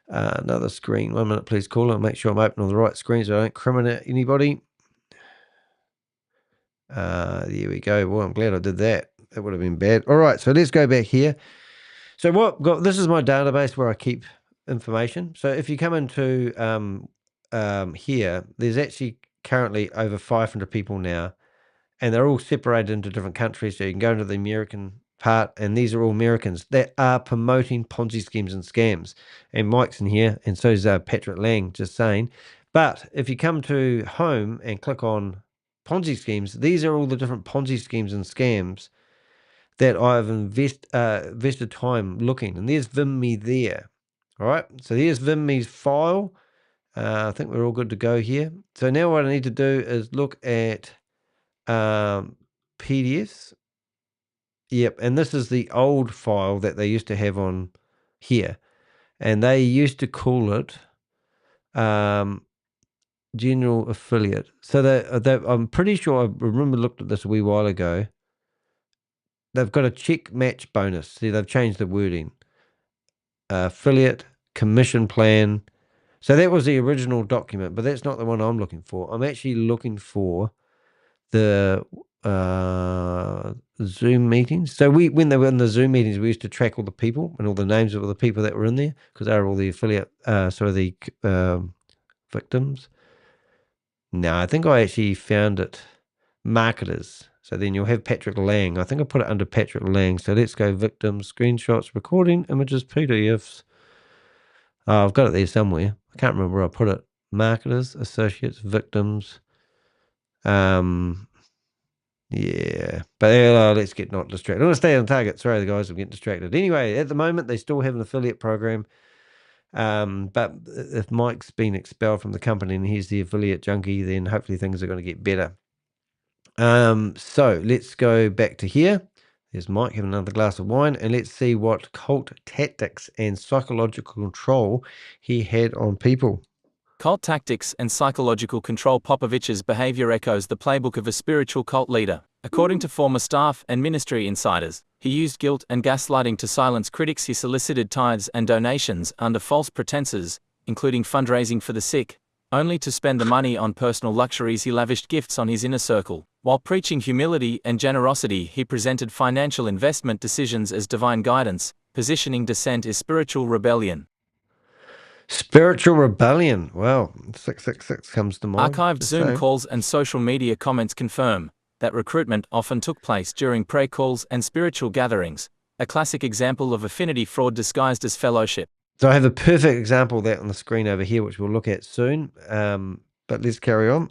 another screen. 1 minute, please, caller. Make sure I'm open on the right screen so I don't incriminate anybody. There we go. Well, I'm glad I did that. That would have been bad. All right, so let's go back here. So this is my database where I keep information. So if you come into here, there's actually currently over 500 people now, and they're all separated into different countries. So you can go into the American part, and these are all Americans that are promoting Ponzi schemes and scams. And Mike's in here, and so is Patrick Lang, just saying. But if you come to home and click on Ponzi schemes, these are all the different Ponzi schemes and scams that I've invested time looking. And there's VidMe there. All right. So here's VidMe's file. I think we're all good to go here. So now what I need to do is look at PDFs. Yep. And this is the old file that they used to have on here. And they used to call it general affiliate. So that I'm pretty sure, I remember looked at this a wee while ago. They've got a check match bonus. See, they've changed the wording. Affiliate, commission plan. So that was the original document, but that's not the one I'm looking for. I'm actually looking for the Zoom meetings. So when they were in the Zoom meetings, we used to track all the people and all the names of all the people that were in there because they were all the affiliate, the victims. No, I think I actually found it. Marketers. So then you'll have Patrick Lang. I think I put it under Patrick Lang. So let's go victims, screenshots, recording, images, PDFs. Oh, I've got it there somewhere. I can't remember where I put it. Marketers, associates, victims. Yeah. But let's get not distracted. I want to stay on target. Sorry, the guys, I'm getting distracted. Anyway, at the moment, they still have an affiliate program. But if Mike's been expelled from the company and he's the affiliate junkie, then hopefully things are going to get better. So let's go back to here. There's Mike having another glass of wine, and let's see what cult tactics and psychological control he had on people. Cult tactics and psychological control. Popovich's behavior echoes the playbook of a spiritual cult leader. According to former staff and ministry insiders, he used guilt and gaslighting to silence critics. He solicited tithes and donations under false pretenses, including fundraising for the sick, only to spend the money on personal luxuries. He lavished gifts on his inner circle. While preaching humility and generosity, he presented financial investment decisions as divine guidance, positioning dissent as spiritual rebellion. Spiritual rebellion. Well, 666 comes to mind. Archived Zoom calls and social media comments confirm that recruitment often took place during prayer calls and spiritual gatherings, a classic example of affinity fraud disguised as fellowship. So I have a perfect example of that on the screen over here, which we'll look at soon. But let's carry on.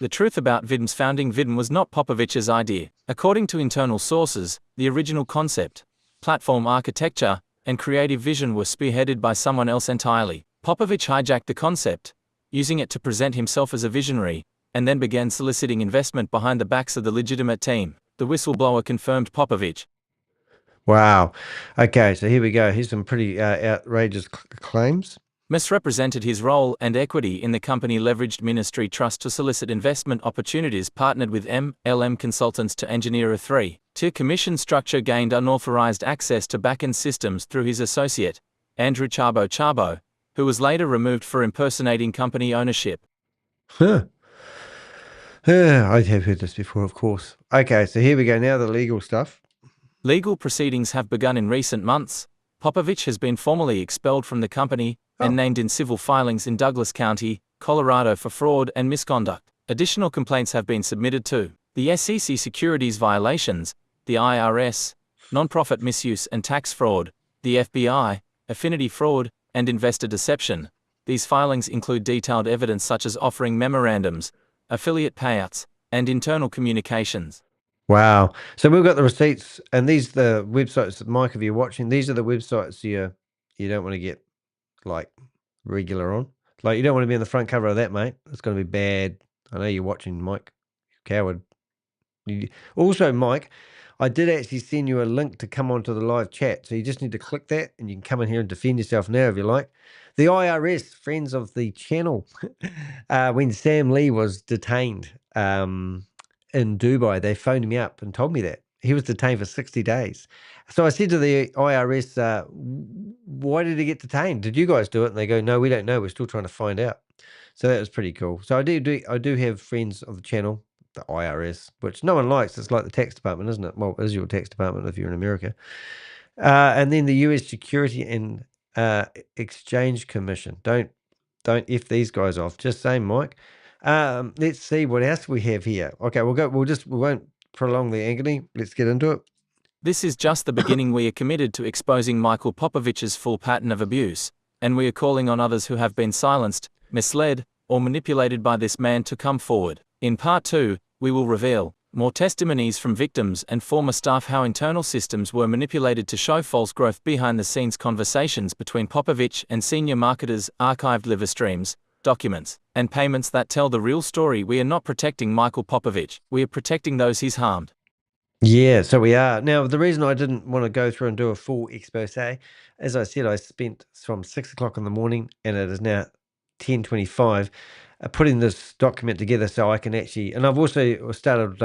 The truth about VidMe's founding. VidMe was not Popovich's idea. According to internal sources, the original concept, platform architecture, and creative vision were spearheaded by someone else entirely. Popovich hijacked the concept, using it to present himself as a visionary, and then began soliciting investment behind the backs of the legitimate team. The whistleblower confirmed Popovich. Wow. Okay, so here we go. Here's some pretty outrageous claims. Misrepresented his role and equity in the company, leveraged ministry trust to solicit investment opportunities, partnered with MLM consultants to engineer a 3-tier commission structure, gained unauthorized access to back-end systems through his associate, Andrew Chabo, who was later removed for impersonating company ownership. Huh. I have heard this before, of course. Okay, so here we go. Now the legal stuff. Legal proceedings have begun in recent months. Popovich has been formally expelled from the company and named in civil filings in Douglas County, Colorado for fraud and misconduct. Additional complaints have been submitted to the SEC securities violations, the IRS, nonprofit misuse and tax fraud, the FBI, Affinity fraud, and investor deception. These filings include detailed evidence such as offering memorandums, affiliate payouts, and internal communications. Wow. So we've got the receipts, and these are the websites that, Mike, if you're watching, these are the websites you don't want to get like regular on. Like, you don't want to be on the front cover of that, mate. It's going to be bad. I know you're watching, Mike. You coward. Also, Mike, I did actually send you a link to come onto the live chat. So you just need to click that and you can come in here and defend yourself now if you like. The IRS, friends of the channel, when Sam Lee was detained in Dubai, they phoned me up and told me that. He was detained for 60 days. So I said to the IRS, why did he get detained? Did you guys do it? And they go, no, we don't know. We're still trying to find out. So that was pretty cool. So I do have friends of the channel, the IRS, which no one likes. It's like the tax department, isn't it? Well, it is your tax department if you're in America. And then the US Security and Exchange Commission. Don't F these guys off. Just saying, Mike. Let's see what else we have here. Okay, we won't prolong the agony. Let's get into it. This is just the beginning. We are committed to exposing Michael Popovich's full pattern of abuse, and we are calling on others who have been silenced, misled, or manipulated by this man to come forward. In part 2, we will reveal more testimonies from victims and former staff how internal systems were manipulated to show false growth behind the scenes conversations between Popovich and senior marketers, archived live streams, documents, and payments that tell the real story. We are not protecting Michael Popovich, we are protecting those he's harmed. Yeah, so we are. Now, the reason I didn't want to go through and do a full expose, as I said, I spent from 6 o'clock in the morning, and it is now 10:25, putting this document together so I can actually, and I've also started,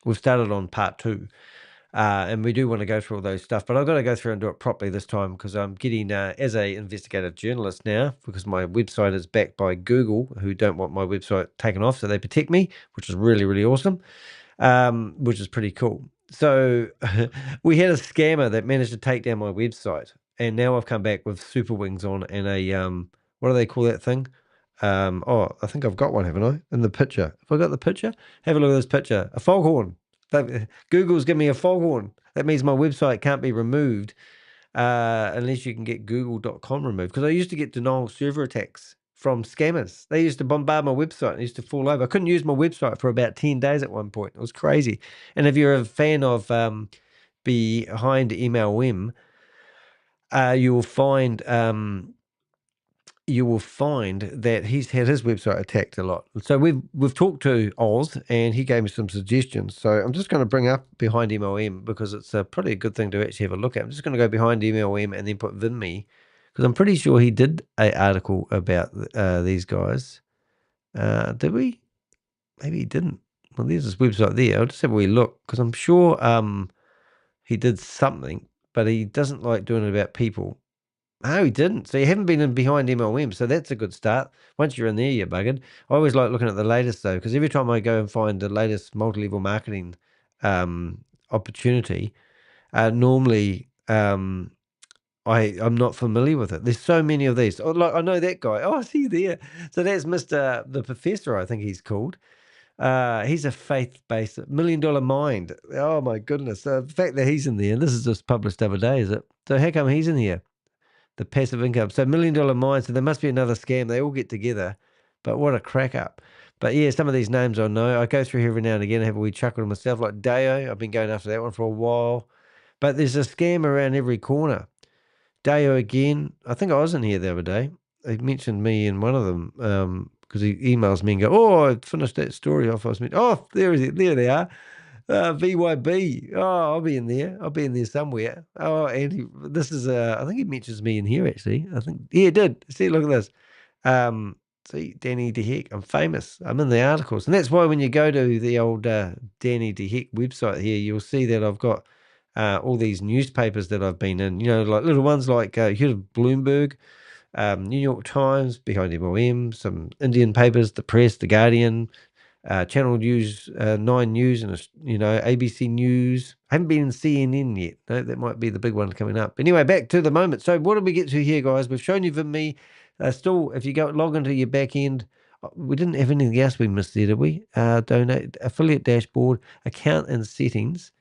we've started on part 2, and we do want to go through all those stuff, but I've got to go through and do it properly this time because I'm getting, as a investigative journalist now, because my website is backed by Google, who don't want my website taken off, so they protect me, which is really, really awesome. Which is pretty cool. So we had a scammer that managed to take down my website, and now I've come back with super wings on and a what do they call that thing? Oh, I think I've got one, haven't I? In the picture. Have I got the picture? Have a look at this picture. A foghorn. Google's given me a foghorn. That means my website can't be removed unless you can get google.com removed. Because I used to get denial server attacks from scammers. They used to bombard my website and used to fall over. I couldn't use my website for about 10 days at one point. It was crazy. And if you're a fan of Behind MLM, you will find that he's had his website attacked a lot. So we've talked to Oz, and he gave me some suggestions. So I'm just going to bring up Behind MLM because it's a pretty good thing to actually have a look at. I'm just going to go Behind MLM and then put VidMe, because I'm pretty sure he did an article about these guys. Did we? Maybe he didn't. Well, there's his website there. I'll just have a wee look because I'm sure he did something, but he doesn't like doing it about people. No, he didn't. So you haven't been in Behind MLM, so that's a good start. Once you're in there, you're buggered. I always like looking at the latest, though, because every time I go and find the latest multi-level marketing opportunity, normally I'm not familiar with it. There's so many of these. Oh, like, I know that guy. Oh, I see you there. So that's Mr. the Professor, I think he's called. He's a faith-based $1 million mind. Oh, my goodness. The fact that he's in there, and this is just published the other day, is it? So how come he's in here? The passive income. So $1 million mine. So there must be another scam. They all get together. But what a crack up. But yeah, some of these names I know. I go through here every now and again and have a wee chuckle to myself, like Deo. I've been going after that one for a while. But there's a scam around every corner. Deo again. I think I was in here the other day. He mentioned me in one of them because he emails me and go, "Oh, I finished that story off." Oh, there is it. There they are. VYB. Oh, I'll be in there. I'll be in there somewhere. Oh, and this is, I think he mentions me in here, actually. I think, yeah, he did. See, look at this. See, Danny de Hek. I'm famous. I'm in the articles. And that's why when you go to the old Danny de Hek website here, you'll see that I've got all these newspapers that I've been in, like little ones like you heard of Bloomberg, New York Times, Behind MLM, some Indian papers, The Press, The Guardian, Channel News, 9 News, and ABC News. I haven't been in CNN yet. No, that might be the big one coming up. Anyway, back to the moment. So what did we get to here, guys? We've shown you VidMe. Still, if you go log into your back end, we didn't have anything else we missed there, did we? Donate, affiliate dashboard, account and settings.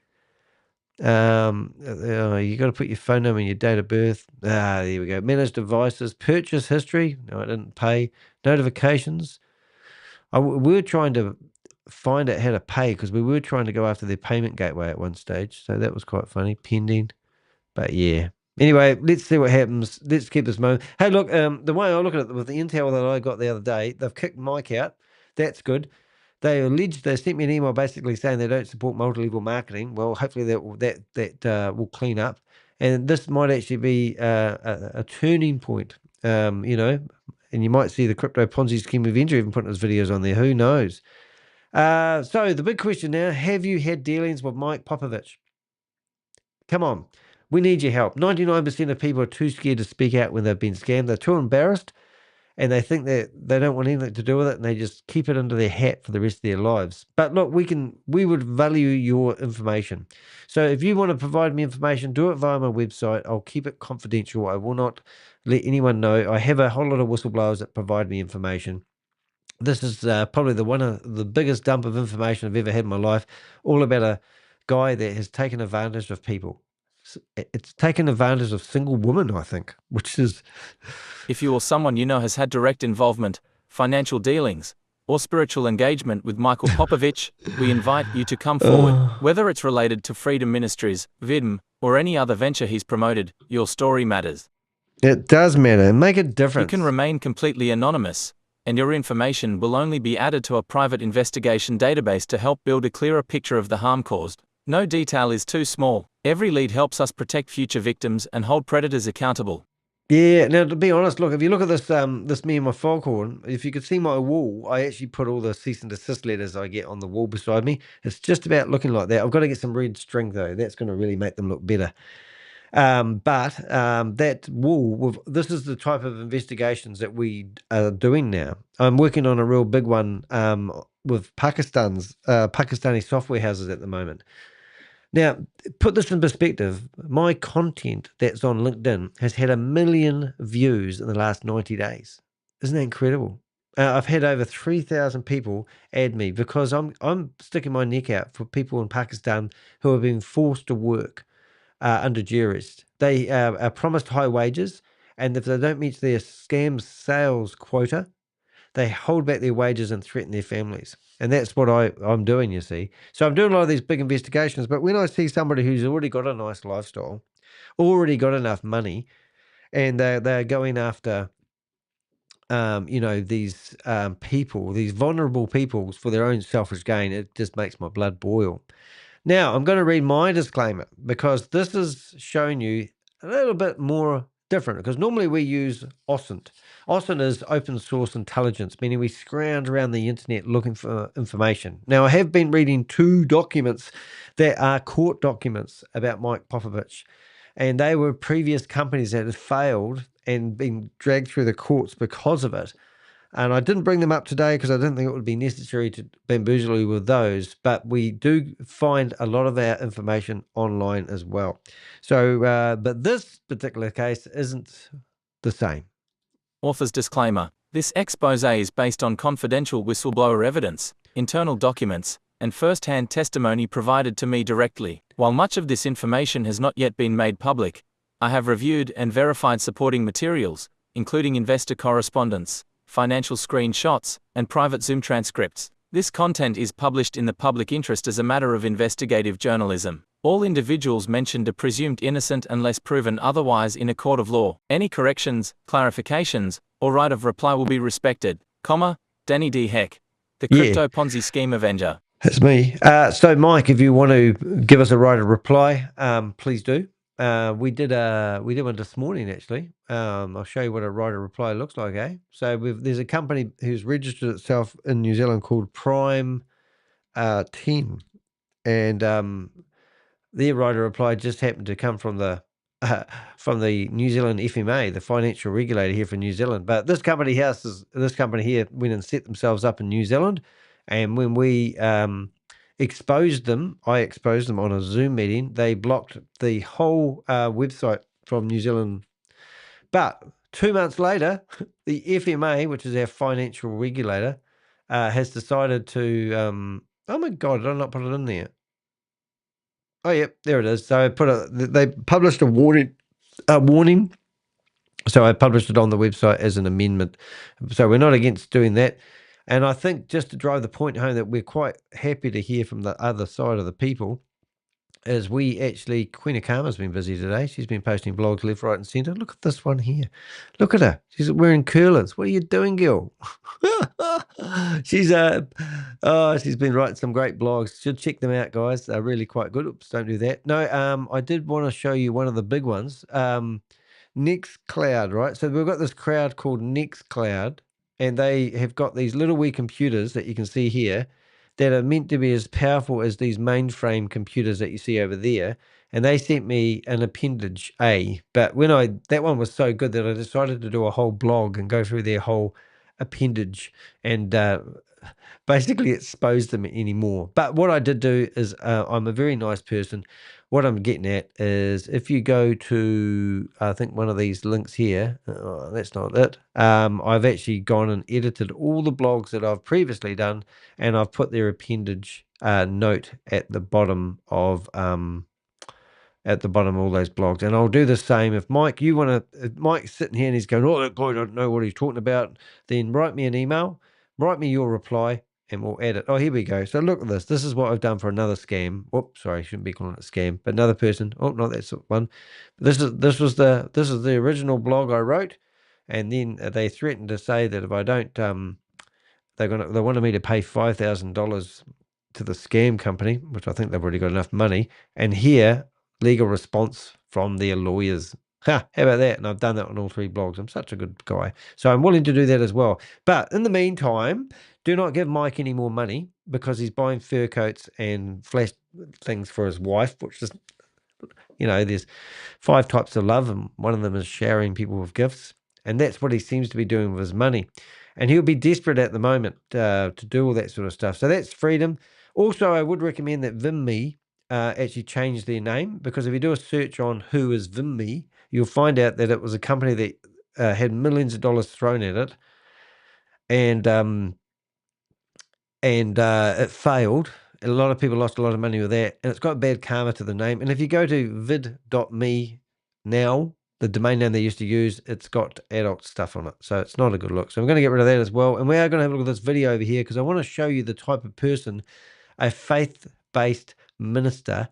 You got to put your phone number and your date of birth. There we go. Manage devices, purchase history. No, I didn't pay. Notifications. We were trying to find out how to pay because we were trying to go after their payment gateway at one stage. So that was quite funny. Pending. But yeah. Anyway, let's see what happens. Let's keep this moment. Hey, look, the way I look at it with the intel that I got the other day, they've kicked Mike out. That's good. They sent me an email basically saying they don't support multi-level marketing. Well, hopefully that will clean up. And this might actually be a turning point, and you might see the Crypto Ponzi Scheme Avenger even putting his videos on there. Who knows? So the big question now, have you had dealings with Mike Popovich? Come on. We need your help. 99% of people are too scared to speak out when they've been scammed. They're too embarrassed, and they think that they don't want anything to do with it, and they just keep it under their hat for the rest of their lives. But look, we would value your information. So if you want to provide me information, do it via my website. I'll keep it confidential. I will not let anyone know. I have a whole lot of whistleblowers that provide me information. This is probably one of the biggest dump of information I've ever had in my life, all about a guy that has taken advantage of people. It's taken advantage of single women, I think, which is... If you or someone you know has had direct involvement, financial dealings, or spiritual engagement with Michael Popovich, we invite you to come forward. Whether it's related to Freedom Ministries, VidMe, or any other venture he's promoted, your story matters. It does matter. Make a difference. You can remain completely anonymous, and your information will only be added to a private investigation database to help build a clearer picture of the harm caused. No detail is too small. Every lead helps us protect future victims and hold predators accountable. Yeah, now to be honest, look, if you look at this this me and my foghorn, if you could see my wall, I actually put all the cease and desist letters I get on the wall beside me. It's just about looking like that. I've got to get some red string though. That's going to really make them look better. But that wall, this is the type of investigations that we are doing now. I'm working on a real big one with Pakistani software houses at the moment. Now, put this in perspective. My content that's on LinkedIn has had 1 million views in the last 90 days. Isn't that incredible? I've had over 3,000 people add me because I'm sticking my neck out for people in Pakistan who are being forced to work under duress. They are promised high wages, and if they don't meet their scam sales quota, they hold back their wages and threaten their families. And that's what I'm doing, you see. So I'm doing a lot of these big investigations, but when I see somebody who's already got a nice lifestyle, already got enough money, and they're going after, these people, these vulnerable people for their own selfish gain, it just makes my blood boil. Now, I'm going to read my disclaimer because this is showing you a little bit more different because normally we use OSINT. OSINT is open source intelligence, meaning we scrounge around the internet looking for information. Now, I have been reading 2 documents that are court documents about Mike Popovich, and they were previous companies that had failed and been dragged through the courts because of it. And I didn't bring them up today because I didn't think it would be necessary to bamboozle you with those, but we do find a lot of our information online as well. So, but this particular case isn't the same. Author's disclaimer. This expose is based on confidential whistleblower evidence, internal documents, and first-hand testimony provided to me directly. While much of this information has not yet been made public, I have reviewed and verified supporting materials, including investor correspondence, financial screenshots, and private Zoom transcripts. This content is published in the public interest as a matter of investigative journalism. All individuals mentioned are presumed innocent unless proven otherwise in a court of law. Any corrections, clarifications, or right of reply will be respected. Danny de Hek, the Crypto Ponzi Scheme Avenger. That's me. So, Mike, if you want to give us a right of reply, please do. We did one this morning actually. I'll show you what a right of reply looks like. So there's a company who's registered itself in New Zealand called Prime 10, and their right of reply just happened to come from the New Zealand FMA, the financial regulator here for New Zealand. But this company here went and set themselves up in New Zealand, and when we exposed them, I exposed them on a Zoom meeting. They blocked the whole website from New Zealand. But 2 months later, the FMA, which is our financial regulator, has decided to. Oh my God! Did I not put it in there? Oh, yep, there it is. So they published a warning. So I published it on the website as an amendment. So we're not against doing that. And I think just to drive the point home that we're quite happy to hear from the other side of the people is Queen Akama's been busy today. She's been posting blogs left, right, and centre. Look at this one here. Look at her. She's wearing curlers. What are you doing, girl? She's been writing some great blogs. Should check them out, guys. They're really quite good. Oops, don't do that. No, I did want to show you one of the big ones. Nextcloud, right? So we've got this crowd called Nextcloud, and they have got these little wee computers that you can see here that are meant to be as powerful as these mainframe computers that you see over there. And they sent me an appendage A. But that one was so good that I decided to do a whole blog and go through their whole appendage and basically expose them anymore. But what I did do is I'm a very nice person. What I'm getting at is if you go to, I think one of these links here, that's not it. I've actually gone and edited all the blogs that I've previously done, and I've put their appendage note at the bottom of at the bottom of all those blogs. And I'll do the same. If Mike, if Mike's sitting here and he's going, oh, that guy doesn't know what he's talking about, then write me an email, write me your reply, and we'll add it. Oh, here we go. So look at this. This is what I've done for another scam. Whoops, sorry, I shouldn't be calling it a scam, but another person. Oh, not that one. This is the original blog I wrote, and then they threatened to say that if I don't, they wanted me to pay $5,000 to the scam company, which I think they've already got enough money, and hear legal response from their lawyers. Ha, how about that? And I've done that on all 3 blogs. I'm such a good guy. So I'm willing to do that as well. But in the meantime, do not give Mike any more money because he's buying fur coats and flash things for his wife, which is, there's 5 types of love, and one of them is showering people with gifts. And that's what he seems to be doing with his money. And he'll be desperate at the moment to do all that sort of stuff. So that's freedom. Also, I would recommend that VidMe actually change their name, because if you do a search on who is VidMe, you'll find out that it was a company that had millions of dollars thrown at it, and it failed. A lot of people lost a lot of money with that, and it's got bad karma to the name. And if you go to vid.me now, the domain name they used to use, it's got adult stuff on it. So it's not a good look. So I'm going to get rid of that as well. And we are going to have a look at this video over here, because I want to show you the type of person, a faith-based minister.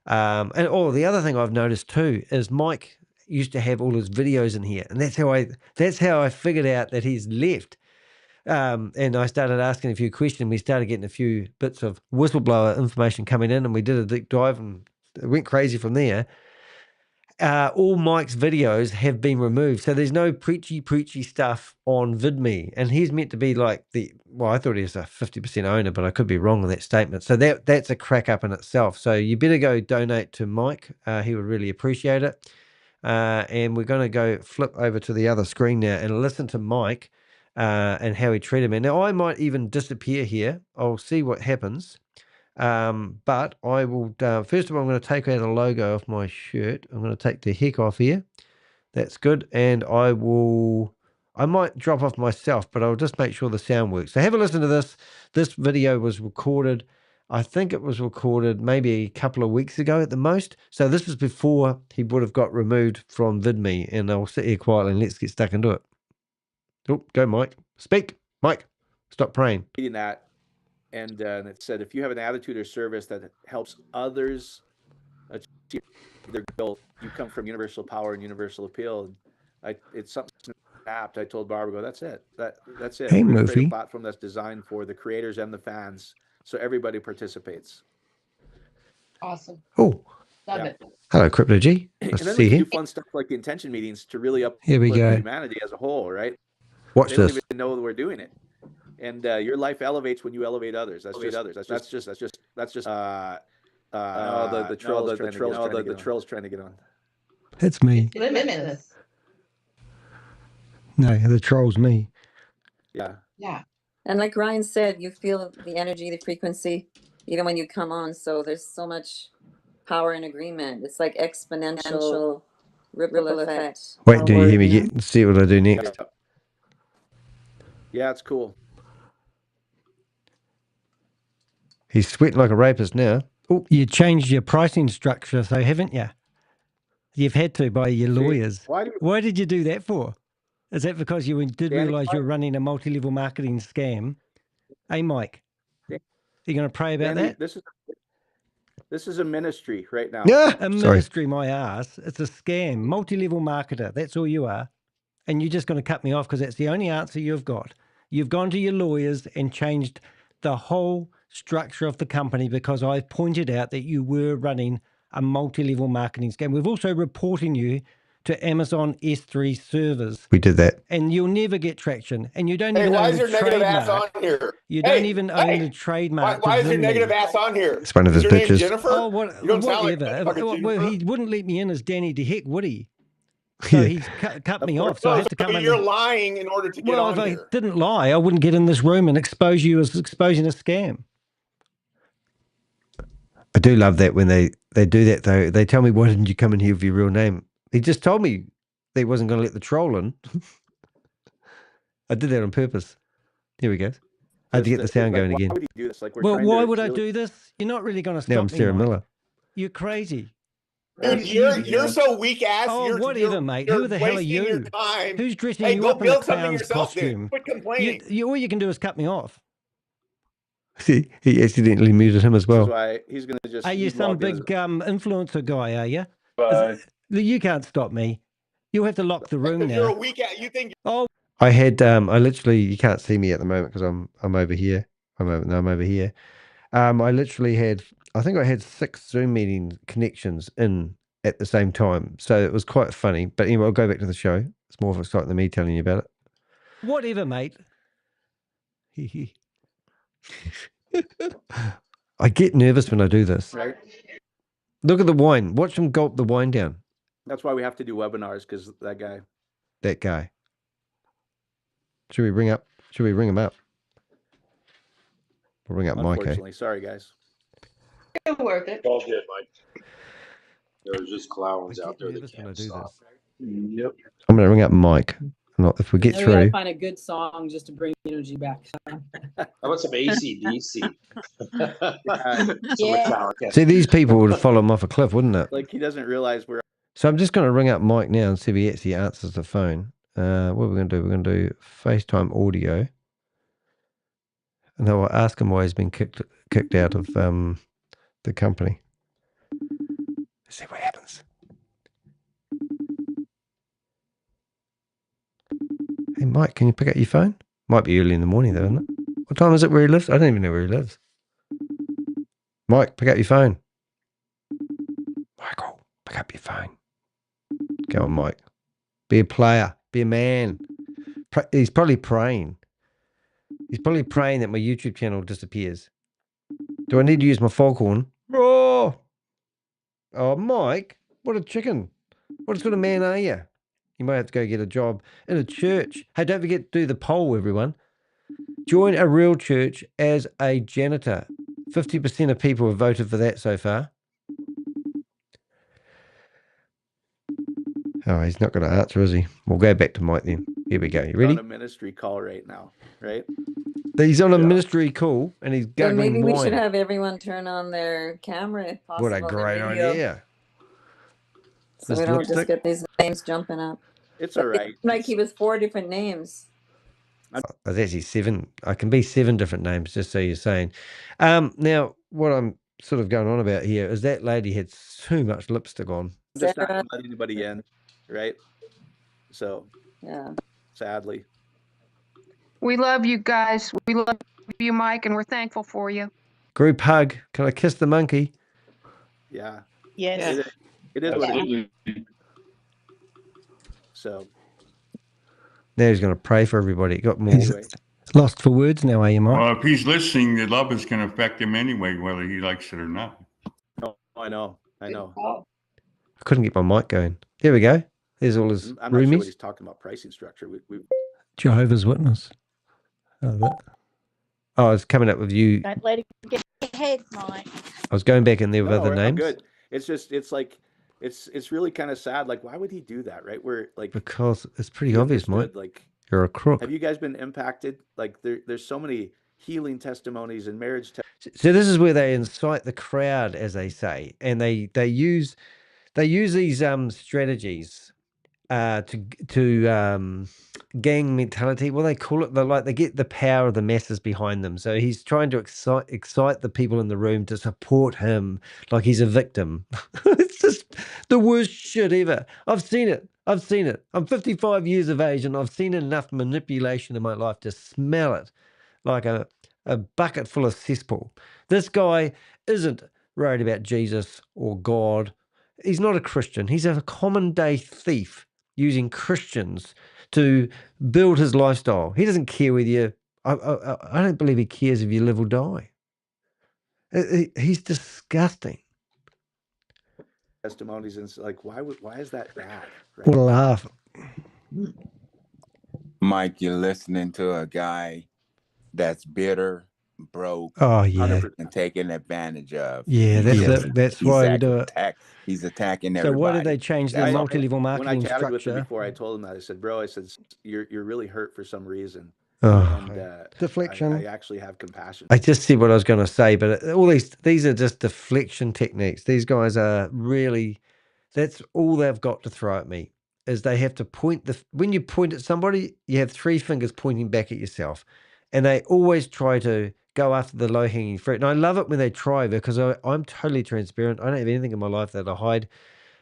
And the other thing I've noticed too is Mike used to have all his videos in here. And that's how I figured out that he's left. And I started asking a few questions. We started getting a few bits of whistleblower information coming in, and we did a deep dive, and it went crazy from there. All Mike's videos have been removed, so there's no preachy stuff on VidMe, and he's meant to be like I thought he was a 50% owner, but I could be wrong on that statement. So that's a crack up in itself. So you better go donate to Mike. He would really appreciate it. And we're going to go flip over to the other screen now and listen to Mike and how he treated me. Now, I might even disappear here. I'll see what happens. But I will, first of all, I'm going to take out a logo off my shirt. I'm going to take the heck off here. That's good. And I might drop off myself, but I'll just make sure the sound works. So have a listen to this. This video was recorded, I think it was recorded maybe a couple of weeks ago at the most. So this was before he would have got removed from VidMe, and I'll sit here quietly and let's get stuck into it. Oh, go Mike. Speak. Mike, stop praying. Reading that. And it said, if you have an attitude or service that helps others achieve their goal, you come from universal power and universal appeal. And it's something apt. I told Barbara, that's it. That's it. Hey, We're going to Murphy. create a platform that's designed for the creators and the fans, so everybody participates. Awesome. Oh, Love it. hello, Crypto G. And Nice to then see we can you. do fun stuff like the intention meetings to really Here we go. humanity as a whole, right? Watch They don't this. even know that we're doing it. And your life elevates when you elevate others. That's just the trolls trying to get on. It's me. Limitless. No, the troll's me. Yeah. Yeah. And like Ryan said, you feel the energy, the frequency, even when you come on. So there's so much power and agreement. It's like exponential ripple effect. Wait, do you hear me see what I do next? Yeah, it's cool. He's sweating like a rapist now. Oh, you changed your pricing structure, so haven't you? You've had to by your lawyers. Why did you do that for? Is that because you did realise you were running a multi-level marketing scam? Hey, Mike, are you going to pray about that? This is a ministry right now. Yeah, a ministry, my ass. It's a scam. Multi-level marketer. That's all you are. And you're just going to cut me off because that's the only answer you've got. You've gone to your lawyers and changed the whole structure of the company because I pointed out that you were running a multi-level marketing scam. We've also reporting you to Amazon S3 servers. We did that. And you'll never get traction. And you don't even own the trademark. You don't even own the trademark. Why is your negative ass on here? It's one of his bitches. Jennifer? Oh, whatever. Well, he wouldn't let me in as Danny de Hek, would he? So he's cut me off. So I have to come in. You're lying in order to get on here. Well, if I didn't lie, I wouldn't get in this room and expose you as exposing a scam. I do love that when they do that, though. They tell me, why didn't you come in here with your real name? He just told me that he wasn't going to let the troll in. I did that on purpose. Here we go. I had to get the sound going again. Why would he do this? Why would I do this? You're not really going to stop me. Now I'm Sarah Miller. You're crazy. Dude, you're so weak ass. Oh, whatever, mate. Who the hell are wasting your you? time. Who's dressing Hey, you go up in a build something clown's yourself, costume? dude. Quit complaining. All you can do is cut me off. See, he accidentally muted him as This is well. why he's gonna just. Are you he's some logged in big as- influencer guy, are you? Bye. You can't stop me. You'll have to lock the room Because you're a now. weak ass. You think Oh, I had I literally, you can't see me at the moment because I'm over here. I'm over here. I literally had, I think I had 6 Zoom meeting connections in at the same time, so it was quite funny. But anyway, I'll go back to the show. It's more exciting than me telling you about it. Whatever, mate. I get nervous when I do this. Right. Look at the wine. Watch him gulp the wine down. That's why we have to do webinars, because that guy. That guy. Should we ring him up? We'll ring up Mike. Unfortunately, sorry guys. It's worth it. All good, Mike. There's just clowns I out get there that nervous when I can't do stop. this. Yep. I'm going to ring up Mike. If we get Now we gotta through. find a good song just to bring energy back. How about some ACDC? Yeah. Metallica. See, these people would follow him off a cliff, wouldn't it? Like, he doesn't realize we're. So I'm just going to ring up Mike now and see if he actually answers the phone. What are we going to do? We're going to do FaceTime audio. And then we'll ask him why he's been kicked out of the company. Let's see what happens. Hey, Mike, can you pick up your phone? Might be early in the morning, though, isn't it? What time is it where he lives? I don't even know where he lives. Mike, pick up your phone. Michael, pick up your phone. Go on, Mike. Be a player. Be a man. He's probably praying. He's probably praying that my YouTube channel disappears. Do I need to use my foghorn? Oh, Mike, what a chicken. What sort of man are you? You might have to go get a job in a church. Hey, don't forget to do the poll, everyone. Join a real church as a janitor. 50% of people have voted for that so far. Oh, he's not going to answer, is he? We'll go back to Mike then. Here we go. You ready? On a ministry call right now, right? He's on a ministry call and he's So guggling maybe we should wine. have everyone turn on their camera if possible. What a their great video, idea. So This we don't lipstick? just get these names jumping up. It's all right. Like he was 4 different names. There's actually 7. I can be 7 different names, just so you're saying. Now, what I'm sort of going on about here is that lady had too much lipstick on. I'm just not Sarah. gonna let anybody in, right? So, Yeah. sadly. We love you guys. We love you, Mike, and we're thankful for you. Group hug. Can I kiss the monkey? Yeah. Yes. It is what it is. Absolutely. So, Now he's going to pray for everybody. Got more anyway. lost for words now, are you, Mike? Well, if he's listening, the love is going to affect him anyway, whether he likes it or not. No, I know. Oh, I couldn't get my mic going. There we go. There's all his I'm not sure what roomies. he's talking about pricing structure. We Jehovah's Witness. Oh, it's coming up with you. Don't let it get ahead, Mike. I was going back in there with other I'm names. good. It's just, it's like, it's really kind of sad. Like, why would he do that, right? Where, like, Because it's pretty he obvious, Mike. understood, like, You're a crook. have you guys been impacted? Like, there's so many healing testimonies and marriage So this is where they incite the crowd, as they say, and they use these strategies to gang mentality. Well, they call it they get the power of the masses behind them. So he's trying to excite the people in the room to support him like he's a victim. It's just the worst shit ever. I've seen it. I'm 55 years of age and I've seen enough manipulation in my life to smell it like a bucket full of cesspool. This guy isn't worried about Jesus or God. He's not a Christian. He's a common day thief using Christians to build his lifestyle. He doesn't care whether you, I don't believe he cares if you live or die. He's disgusting. testimonies, and it's like, why is that bad? Right? What a laugh. Mike, you're listening to a guy that's bitter, broke, Oh, yeah. 100%. and taken advantage of. Yeah, that's it. That's why we do it. He's attacking So everybody. why did they change their I- multi-level When I marketing chatted with him structure? before, I told him that. I said, bro, you're really hurt for some reason. Oh, And deflection. I actually have compassion. I just said what I was going to say, but all these are just deflection techniques. These guys are really That's all they've got to throw at me. Is they have to point when you point at somebody, you have 3 fingers pointing back at yourself, and they always try to go after the low hanging fruit. And I love it when they try, because I'm totally transparent. I don't have anything in my life that I hide.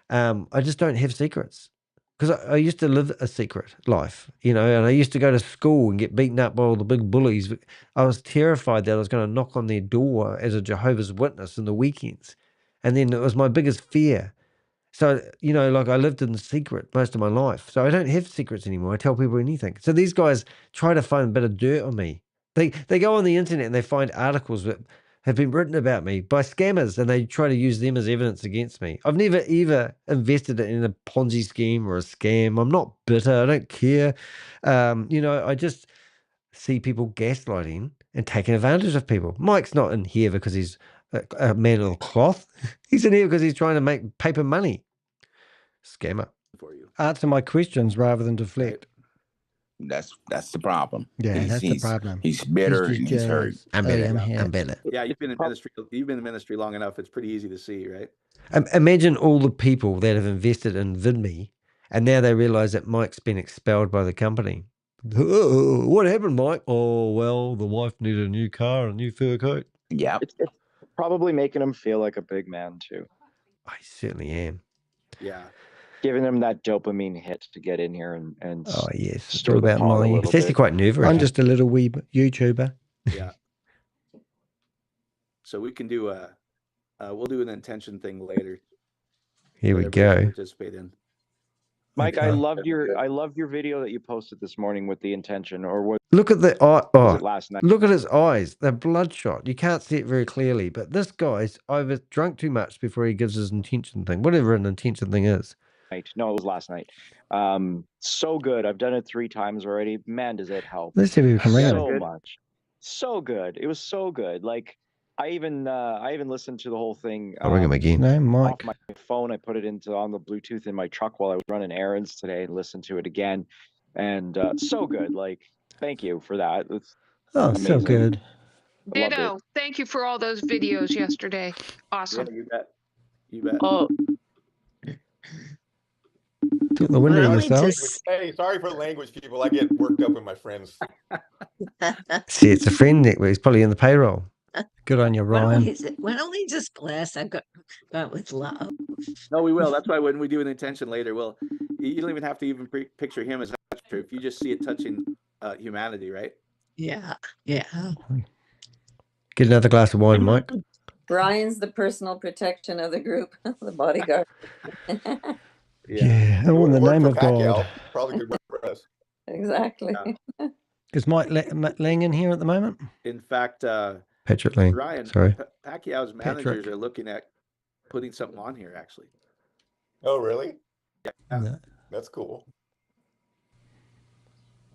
I just don't have secrets, because I used to live a secret life, and I used to go to school and get beaten up by all the big bullies. I was terrified that I was going to knock on their door as a Jehovah's Witness in the weekends, and then it was my biggest fear. So, like, I lived in secret most of my life. So I don't have secrets anymore. I tell people anything. So these guys try to find a bit of dirt on me. They go on the internet and they find articles that have been written about me by scammers, and they try to use them as evidence against me. I've never ever invested in a Ponzi scheme or a scam. I'm not bitter. I don't care. I just see people gaslighting and taking advantage of people. Mike's not in here because he's a man of cloth. He's in here because he's trying to make paper money. Scammer. For you. Answer my questions rather than deflect. That's the problem. Yeah, that's the problem. He's bitter and he's hurt. I'm better. Yeah, you've been in ministry long enough. It's pretty easy to see, right? Imagine all the people that have invested in VidMe, and now they realize that Mike's been expelled by the company. Oh, what happened, Mike? Oh, well, the wife needed a new car and a new fur coat. Yeah. It's probably making him feel like a big man too. I certainly am. Yeah. Giving him that dopamine hit to get in here and oh yes, stir the about pot a little it's actually bit. quite nerve-wracking. I'm just a little wee YouTuber. Yeah. So we can do we'll do an intention thing later. Here we that everybody can go. Participate in. Mike, Okay. I loved your video that you posted this morning with the intention, or what Look at the eye. was Oh, it last night? look at his eyes. They're bloodshot. You can't see it very clearly, but this guy's either drunk too much before he gives his intention thing, whatever an intention thing is. No, it was last night. So good. I've done it 3 times already. Man, does it help Let's see if we can ring so it. much. So good. It was so good. Like I even listened to the whole thing. I'll ring him again. No, Off Mike. my phone. I put it on the Bluetooth in my truck while I was running errands today and listened to it again. And so good. Like, thank you for that. It's Oh, so amazing. good. I loved it. Ditto. Thank you for all those videos yesterday. Awesome. Yeah, you bet. You bet. Oh, Took the window Well, yourself. just- Hey, sorry for the language, people. I get worked up with my friends. See, it's a friend network. He's probably in the payroll. Good on you, why don't Ryan. we just bless? I've got with love. No, we will. That's why when we do an intention later, you don't even have to even picture him as true. If you just see it touching humanity, right? Yeah, yeah. Get another glass of wine, Mike. Brian's the personal protection of the group, the bodyguard. Yeah. Oh, in the Worked name for of Pacquiao. God. Probably good work for us. Exactly. Yeah. Is Mike Lang in here at the moment? In fact, Patrick Lang. Ryan, Sorry. Pacquiao's managers Patrick. are looking at putting something on here, actually. Oh, really? Yeah. No. That's cool.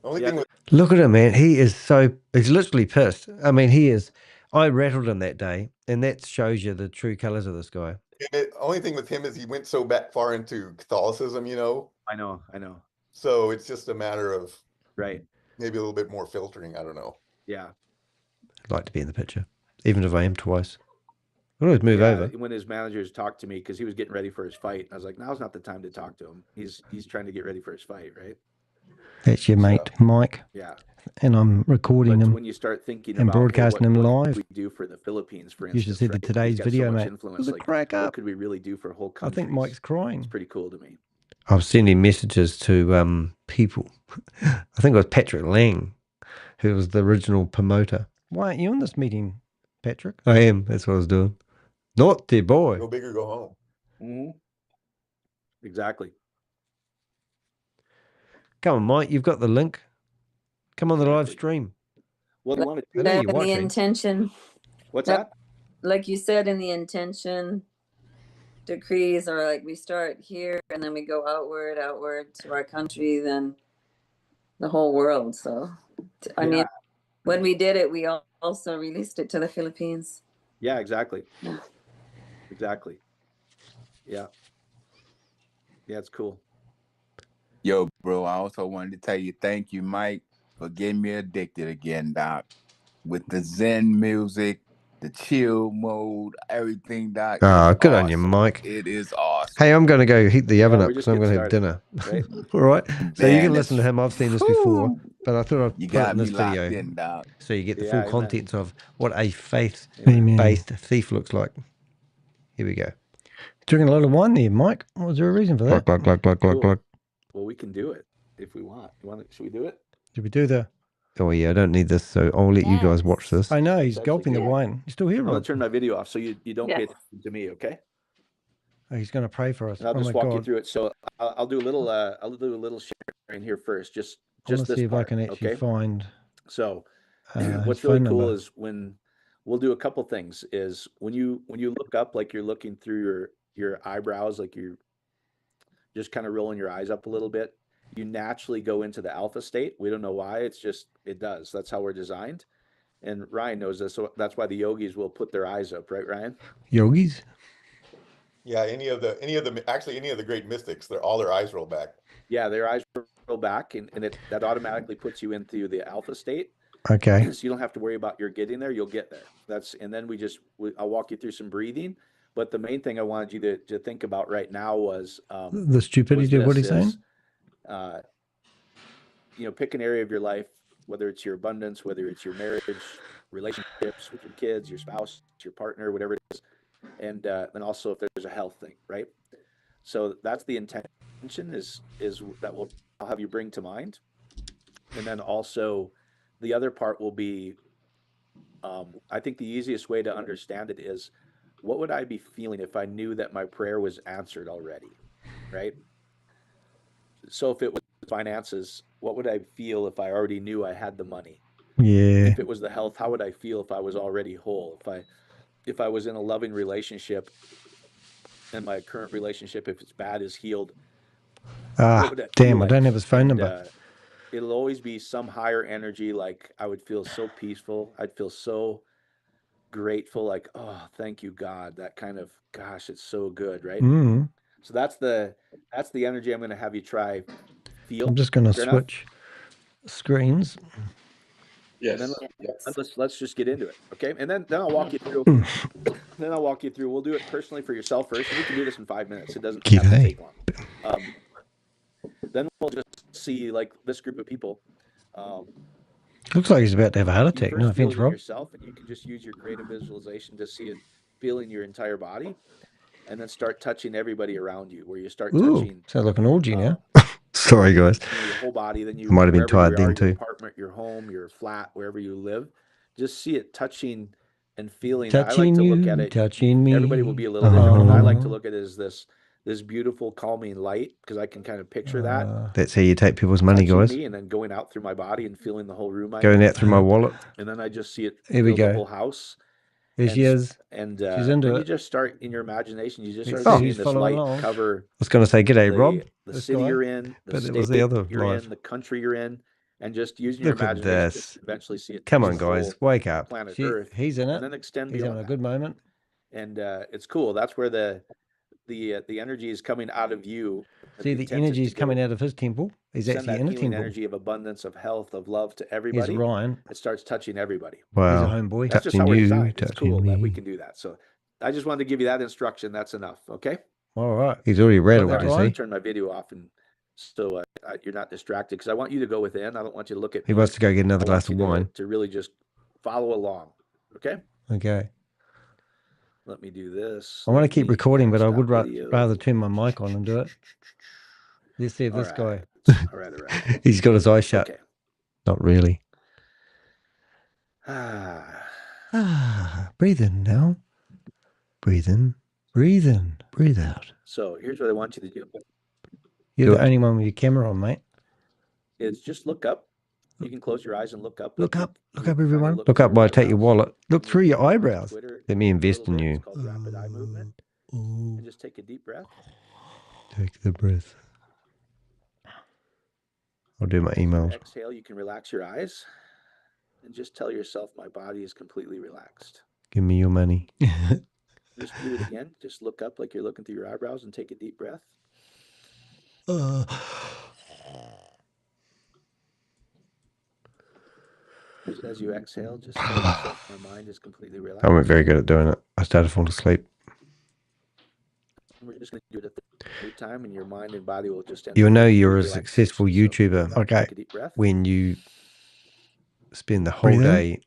Only Yeah. thing with Look at him, man. He's literally pissed. I mean, he is. I rattled him that day, and that shows you the true colors of this guy. only thing with him is he went so far into Catholicism, I know. So it's just a matter of Right. maybe a little bit more filtering. I don't know. Yeah. I'd like to be in the picture, even if I am twice. I always move over. When his managers talked to me, because he was getting ready for his fight, I was like, now's not the time to talk to him. He's trying to get ready for his fight, right? That's your mate, Mike. Yeah. And I'm recording But him. when you start thinking and about broadcasting him what live. we do for the Philippines, for You should instance, see the right? today's He's got video, so much mate. influence, The like, crack up. what could we really do for whole I countries? think Mike's crying. It's pretty cool to me. I was sending messages to people. I think it was Patrick Lang, who was the original promoter. Why aren't you in this meeting, Patrick? I am. That's what I was doing. Naughty boy. Go big or go home. Mm-hmm. Exactly. Come on, Mike. You've got the link. Come on the live Exactly. stream. Well, you want to I know you're In the watching. intention, What's Yep. that? like you said, in the intention decrees, or like we start here and then we go outward to our country, then the whole world. So, I mean, when we did it, we also released it to the Philippines. Yeah, exactly. Yeah. Exactly. Yeah. Yeah, it's cool. Yo, bro, I also wanted to tell you thank you, Mike, for getting me addicted again, Doc. With the Zen music, the chill mode, everything, Doc. Oh, is good on you, awesome. Mike. It is awesome. awesome. Hey, I'm going to go heat the oven Yeah, up we're because just I'm going getting to have started, dinner. right? All right. So you Man, can listen to it's him. I've seen this before, whew, but I thought I'd you put it got in me this locked video in, dog. so you get the Yeah, full amen. contents of what a Amen. faith-based thief looks like. Here we go. Drinking a lot of wine there, Mike. Was there a reason for that? Glug, glug, glug, glug, glug, Cool. glug. Well, we can do it if we want. Should we do it? Did we do the? Oh, yeah, I don't need this, so I'll let you guys watch this. I know It's he's actually gulping the good. wine. You still here, I'm gonna Rob? turn my video off so you don't pay Yes. attention to me, okay? Oh, he's going to pray for us. And I'll Oh just my walk you God! through it. So I'll do a little sharing here first, just I want to this see if I part, can actually okay? find So his what's really phone cool number. is when we'll do a couple things is when you look up, like you're looking through your eyebrows, like you're just kind of rolling your eyes up a little bit, you naturally go into the alpha state. We don't know why, it's just it does. That's how we're designed. And Ryan knows this, so that's why the yogis will put their eyes up, right, Ryan? Yogis? Yeah, any of the great mystics, all their eyes roll back. Yeah, their eyes roll back, and that automatically puts you into the alpha state. Okay. So you don't have to worry about your getting there. You'll get there. And then I'll walk you through some breathing. But the main thing I wanted you to think about right now was The stupidity of what he's saying? Pick an area of your life, whether it's your abundance, whether it's your marriage, relationships with your kids, your spouse, your partner, whatever it is. And then also if there's a health thing, right? So that's the intention is that I'll have you bring to mind. And then also the other part will be, I think the easiest way to understand it is, what would I be feeling if I knew that my prayer was answered already, right? So if it was finances, what would I feel if I already knew I had the money? Yeah. If it was the health, how would I feel if I was already whole? If I was in a loving relationship and my current relationship, if it's bad, is healed, what would that damn, feel I don't like? have his phone And, number. it'll always be some higher energy. Like I would feel so peaceful. I'd feel so grateful. Like, oh, thank you, God. That kind of, gosh, it's so good, right? Mm. So that's the energy I'm going to have you try feel. I'm just going to Fair enough? switch screens. And then let's just get into it, okay? And then I'll walk you through. Then I'll walk you through. We'll do it personally for yourself first, and we can do this in 5 minutes. It doesn't have to take long. Then we'll just see like this group of people. Looks like he's about to have a heart You attack. No first feel offense, it in Rob. yourself, and you can just use your creative visualization to see it, feeling your entire body, and then start touching everybody around you. Where you start touching. Sounds like an orgy now. Sorry, guys. Your whole body. Then you I might have been wherever tired you then are, too. your apartment, your home, your flat, wherever you live, just see it touching and feeling. Touching I like to look you, at it. touching me. Everybody will be a little different, but I like to look at it as this beautiful calming light, because I can kind of picture that. That's how you take people's money, touching guys. me and then going out through my body and feeling the whole room. Going out through my wallet. And then I just see it Here we fill the go. whole house. There she is. And she's into then it. you just start in your imagination. You just Let's start see seeing who's this following light along. cover. I was going to say, g'day, Rob. The This city guy. you're in, the But state it was the other you're live. in, the country you're in, and just using your Look at imagination this. to eventually see it. Come touch on, the guys. whole Wake up. planet See, Earth, he's in it. and then extend He's beyond having a that. good moment. And it's cool. That's where the energy is coming out of you. See, the energy is coming out of his temple. He's Send actually that in a healing temple. energy of abundance, of health, of love to Here's everybody. Ryan. It starts touching everybody. Wow. He's a homeboy. That's just Touching how we're you, designed. It's touching cool that we me. can do that. So I just wanted to give you that instruction. That's enough. Okay. All right. He's already rattled, that you right? see. Turn my video off, and so you're not distracted, because I want you to go within. I don't want you to look at He me. wants to go get another I glass want of you wine. to really just follow along. Okay. Okay. Let me do this. I want to Let keep me recording, but I stop would video. rather turn my mic on and do it. Let's see if All this guy. right. All right. He's got his eyes shut. Okay. Not really. Breathe in now. Breathe in. Breathe in. Breathe out. So here's what I want you to do. You're the only one with your camera on, mate. Is just look up. You can close your eyes and look up. Look up. Look up, Kinda everyone. Look through up while I take your eyebrows. wallet. Look through your eyebrows. Twitter Let me a invest little in bit. you. It's called rapid eye movement. And just take a deep breath. Take the breath. I'll do my As you emails. exhale, you can relax your eyes and just tell yourself, my body is completely relaxed. Give me your money. Just do it again. Just look up like you're looking through your eyebrows and take a deep breath. As you exhale, just tell yourself, my mind is completely relaxed. I wasn't very good at doing it. I started falling asleep. We're just going to do it a third time, and your mind and body will just enter You'll know into you're a relaxation. successful So YouTuber. breathe out, Okay. take a deep breath. When you spend the whole Breathe in. day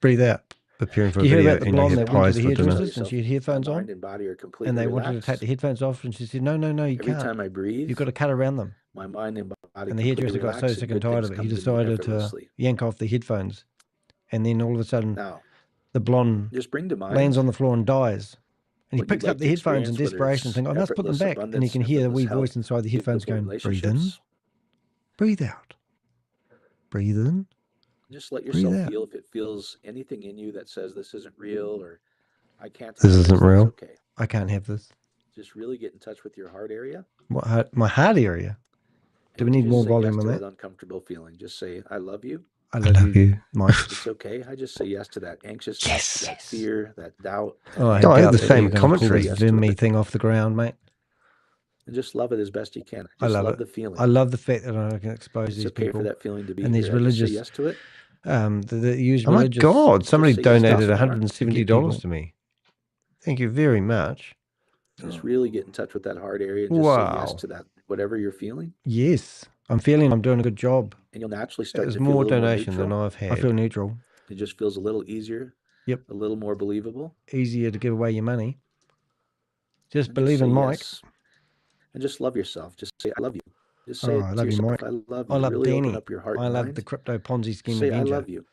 Breathe out. preparing for Do a you hear video about the and you blonde have that went to pies the for dinner. hairdressers and she had headphones My on? mind and body are completely And they wanted to relaxed. take the headphones off, and she said, "No, no, no, you Every can't. time I breathe, You've got to cut around them." my mind and body And the completely hairdresser got so relax, sick good and tired things of it, he come to me decided to effortlessly. yank off the headphones. And then all of a sudden, Now, the blonde just bring to mind lands on the floor and dies. And he what you'd picks up like the to headphones in experience, whether desperation, it's thinking, "I must put them effortless back." And you abundance, can hear the wee effortless voice health, inside the headphones beautiful going, "Breathe in, relationships. breathe out, breathe in." Just let Breathe yourself out. feel if it feels anything in you that says this isn't real or I can't This have isn't that's real. okay. I can't have this. Just really get in touch with your heart area. What heart? My heart area. Do we and need just more say volume yes on to that? uncomfortable feeling. Just say, I love you. I love you, Mike. It's okay. I just say yes to that anxiousness, Yes, that yes. fear, that doubt. That Oh, I No, I doubt had the that same you're going to pull commentary. this Yes to VidMe it. thing off the ground, mate. And just love it as best you can. I Just love love it. the feeling. I love the fact that I can expose It's these okay people for that feeling to be and these here. I just say religious, yes to it. that use Oh my religious. God, somebody say yes to donated it more. $170 to me. Thank you very much. Just really get in touch with that heart area and just say yes Wow. to that, whatever you're feeling. Yes, I'm feeling I'm doing a good job. And you'll naturally start There's to feel a more little more donation than neutral. I've had. I feel neutral. It just feels a little easier. Yep. A little more believable. Easier to give away your money. Just And believe just in say Mike. yes. And just love yourself. Just say, I love you. Just say Oh, it I to love you, yourself. Mike. I love I you. love Really open Danny. up your heart I and love mind. the Crypto Ponzi Just Scheme say, Avenger. I love you.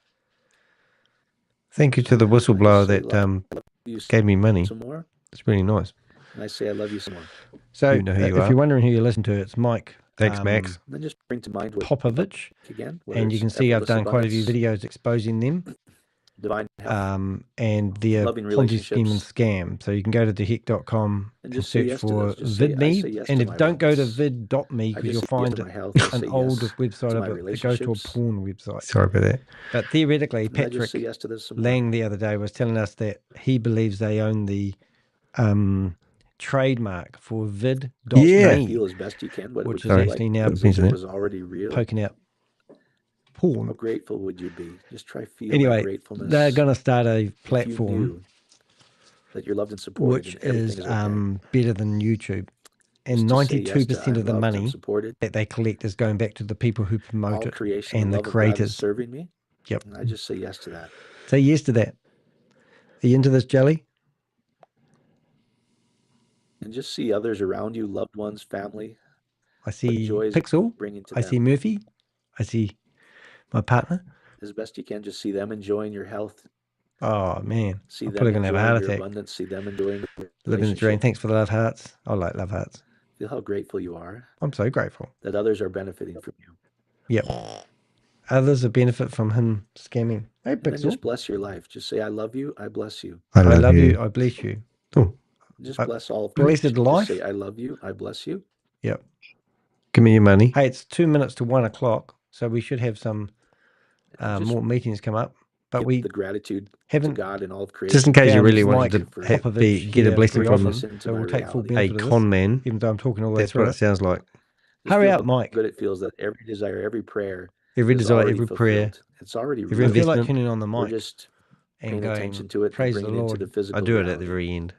Thank you to the whistleblower say, that love you gave me money. some more. It's really nice. And I say, I love you some more. So, You know who you if are. you're wondering who you listen to, it's Mike. Thanks, Max. And then just bring to mind what Popovich. again. And you can see I've done quite a few videos exposing them. Divine health, and their loving Ponzi scheme and relationships. scam. So you can go to thehek.com and just say search yes to for those. Just say, I VidMe. say yes And to if my don't go to wellness. vid.me I because just you'll say yes find to my health. I an say old yes website to of my it that goes to a relationships. porn website. Sorry about that. But theoretically, And I just Patrick say yes to this some more. Lang the other day was telling us that he believes they own the trademark for vid.me, Yeah. Feel as best you can what it which would is feel actually like now if it was already real. poking out How porn. grateful would you be? Just try feel that Anyway, gratefulness. they're going to start a if you platform knew that you're loved and supported, which and everything is okay. better than YouTube. And Just to say yes to, 92% I'm of the loved, I'm money supported. that they collect is going back to the people who promote All it creation, and the the love of God is creators. serving me. Yep. And I just say yes to that. Say yes to that. Are you into this, Jelly? And just see others around you, loved ones, family. I see joy is Pixel. bringing to I see them. Murphy. I see my partner. As best you can, just see them enjoying your health. Oh, man. See I'm them probably going to have a enjoying heart your attack. abundance. See them enjoying your Living the dream. relationship. Thanks for the love hearts. I like love hearts. Feel how grateful you are I'm so grateful. that others are benefiting from you. Yep. Others will benefit from him scamming. Hey, And then Pixel. just bless your life. Just say, I love you. I bless you. I love you. I bless you. Oh. Just bless all of blessed creation. life. Just say, I love you. I bless you. Yep. Give me your money. Hey, it's 2 minutes to 1 o'clock, so we should have some more meetings come up. But Give we the gratitude haven't to God and all of creation. Just in case you found really Mike wanted to Popovich get a here blessing very from often, so we'll take full reality. a benefit of this, con man. even though I'm talking all the way That's through what it sounds like. Just Hurry feel up, how Mike. good it feels that every desire, every prayer, Every is desire, already every fulfilled. prayer, It's already every real. I feel like investment. turning on the We're mic just and paying going, attention to it and praise the bringing it into Lord. the physical I do it reality. at the very end.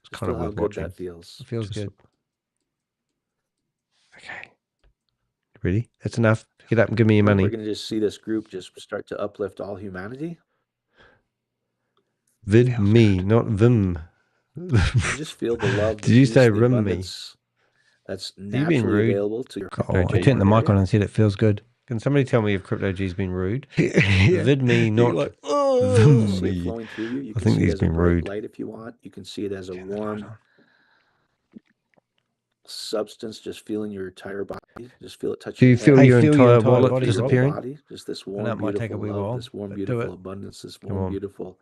It's Just kind feel of how worth good watching. that feels. It feels good. Okay. Ready? That's enough. Get up and give me your We're money. going to just see this group just start to uplift all humanity. Vid me, not Vim. And just feel the love, the Did you peace, say the rim me? abundance that's You been naturally rude? available to your Oh, I turned the mic on and said it feels good. Can somebody tell me if Crypto G's been rude? Yeah. Vid me, You're not like, Vim You see it me. flowing through you. You I can think see it he's as a been bright rude. light if you want. You can see it as a Turn the light warm on. substance, just feeling your entire body. Just feel it touch Do your you feel head. your entire wallet feel your whole disappearing? body. Just this I know warm, it might take a beautiful wee love, while, this warm, but do beautiful it. abundance, this Come warm, on. beautiful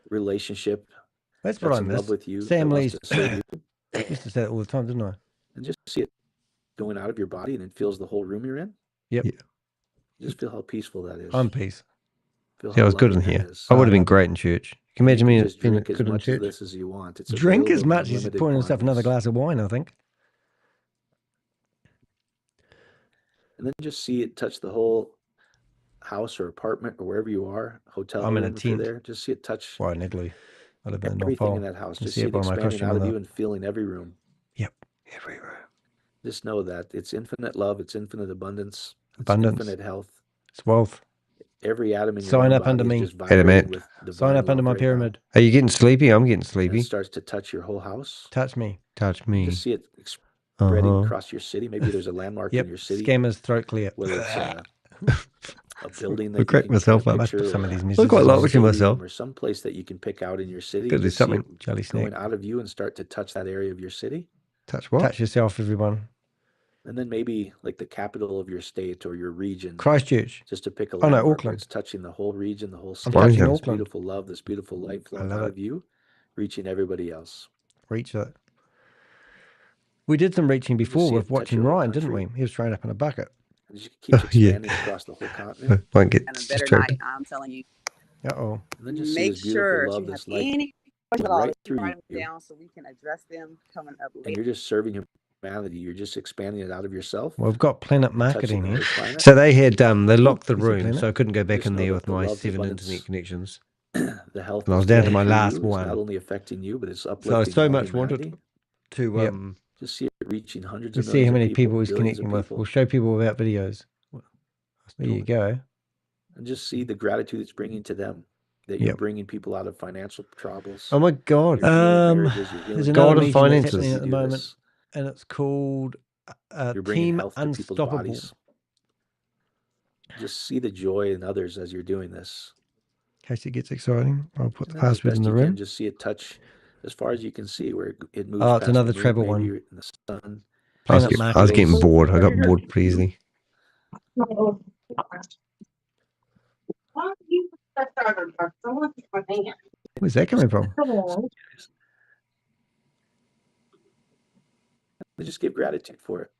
relationship. That's what I in love miss. with you. Sam that Lee's wants to serve you. used to say that all the time, didn't I? And just see it going out of your body, and it fills the whole room you're in. Yep. Just feel how peaceful that is. I'm peace. Feel See, I how was good in loving that here. is. I would have been love great in church. Can you And imagine me just being drink as good in much of church? this as you want. It's Drink as available in much. He's unlimited pouring himself another quantities. glass of wine, I think. And then just see it touch the whole house or apartment or wherever you are, hotel I'm in a room if you're tent. there. Just see it touch Why, an igloo? I live in the North Everything Pole. in that house. You Just see see it it by my expanding costume out on of you the. and filling every room. Yep, every room. Just know that it's infinite love, it's infinite abundance, Abundance. it's infinite health. It's wealth. Every atom in your Sign own up under body is me. just Hey, vibrating mate. with divine Sign up under love my right pyramid. Are you getting sleepy? I'm getting now. And it sleepy. starts to touch your whole house. Touch me. Touch me. Just see it spreading Uh-huh. across your city. Maybe there's a landmark in Yep. your city, Scammers throat clear. whether it's a building I that you crack can get a myself up. picture, Some of these or I quite messages. like a watching myself. stadium, or some place that you can pick out in your city. But And there's just see something. it Jelly snake. going out of you and start to touch that area of your city. Touch what? Touch yourself, everyone. And then maybe like the capital of your state or your region, Christchurch. just to pick a Oh no, landmark where Auckland. it's touching the whole region, the whole I'm state. touching Wonderful. This Auckland. beautiful love, this beautiful light I flowing love out it. of you, reaching everybody else. Reach it. We did some reaching You just before see with it touch watching your whole Ryan, didn't we? country. He was thrown up in a bucket. And it just keeps Yeah. expanding across the whole continent. Won't get And a better distracted. night, I'm telling you. Uh-oh. And then just see Make this beautiful sure love, if you have this light any questions going about right it, through write them you. down so we can address them coming up And later. you're just serving humanity. You're just expanding it out of yourself We've got Planet and touching Marketing the here. whole planet. So they had they locked the You see room, Planet? so I couldn't go back Just in know there that with the my love, the 7 abundance, internet connections. the health And I was that's down to flowing my through last you is not one. only affecting you, but it's So I uplifting so all much humanity. wanted to Yep. Just see it reaching hundreds We of see millions how of many people, people he's billions of connecting with. people, We'll show people without videos. There you go. and just see the gratitude it's bringing to them. That you're Yep. bringing people out of financial troubles. Oh my God. You're healing marriages. You're There's healing another God of meeting that's finances. happening You at the do moment, this. and it's called You're bringing Team health to people's Unstoppable. bodies. Just see the joy in others as you're doing this. In case it gets exciting, I'll put the And then as password in best the you can, room. just see it touch as far as you can see, where it moves Oh, it's past another the moon, travel maybe one. in the sun. Planet I was Marketing. getting bored. I got bored pretty easily. Where's that coming from? I just give gratitude for it.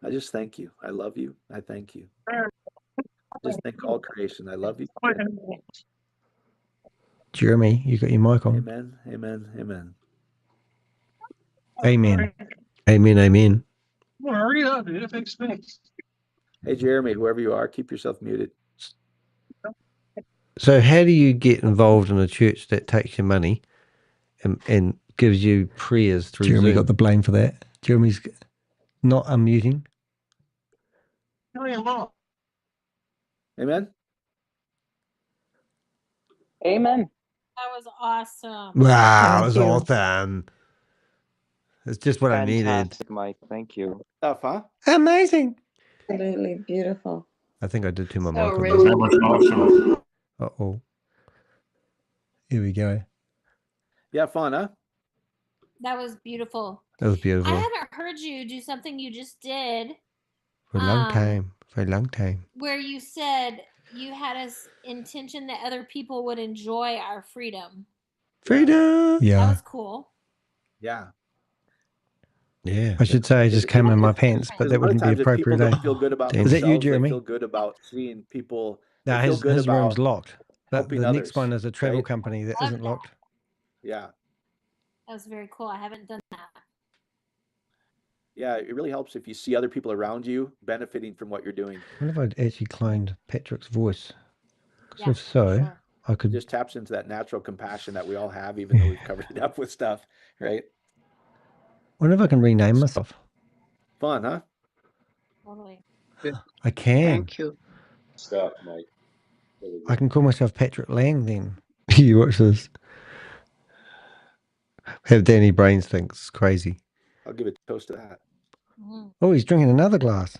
I just thank you. I love you. I thank you. Just thank all creation. I love you. Jeremy, you got your mic on. Amen. Amen. Amen. Amen. Amen, amen. Hurry up, dude. It makes sense. Hey, Jeremy, whoever you are, keep yourself muted. So how do you get involved in a church that takes your money and gives you prayers through Jeremy Zoom? got the blame for that. Jeremy's not unmuting. Amen. Amen. That was awesome. Wow, it Thank was you. awesome. It's just what I needed. Fantastic, Mike. Thank you. Stuff, huh? Amazing. Absolutely beautiful. I think I did turn my So mic on. rich. That was awesome. Uh-oh. Here we go. Yeah, fun, huh? That was beautiful. That was I beautiful. haven't heard you do something you just did For a long time. For a long time. where you said you had an intention that other people would enjoy our freedom. Freedom. That Yeah. was cool. Yeah. Yeah. I should say I just came in my pants, but Because that a lot of wouldn't be times if people appropriate. don't feel good about Damn. Is that you, themselves, they Jeremy? feel good about seeing people. No, They feel his good room's about locked. But helping the next others, one is a travel right? company that Love isn't that. locked. Yeah. That was very cool. I haven't done that. Yeah, it really helps if you see other people around you benefiting from what you're doing. I wonder if I'd actually cloned Patrick's voice. Because Yeah, if so, sure. I It could. just taps into that natural compassion that we all have, even though we've covered it up with stuff, right? Wonder if I can rename myself. Fun, huh? Totally. I can. Thank you. Stuff, Mike. There we I go. can call myself Patrick Lang then. You watch this. Have Danny Brains thinks it's crazy. I'll give a toast to that. Mhm. Oh, he's drinking another glass.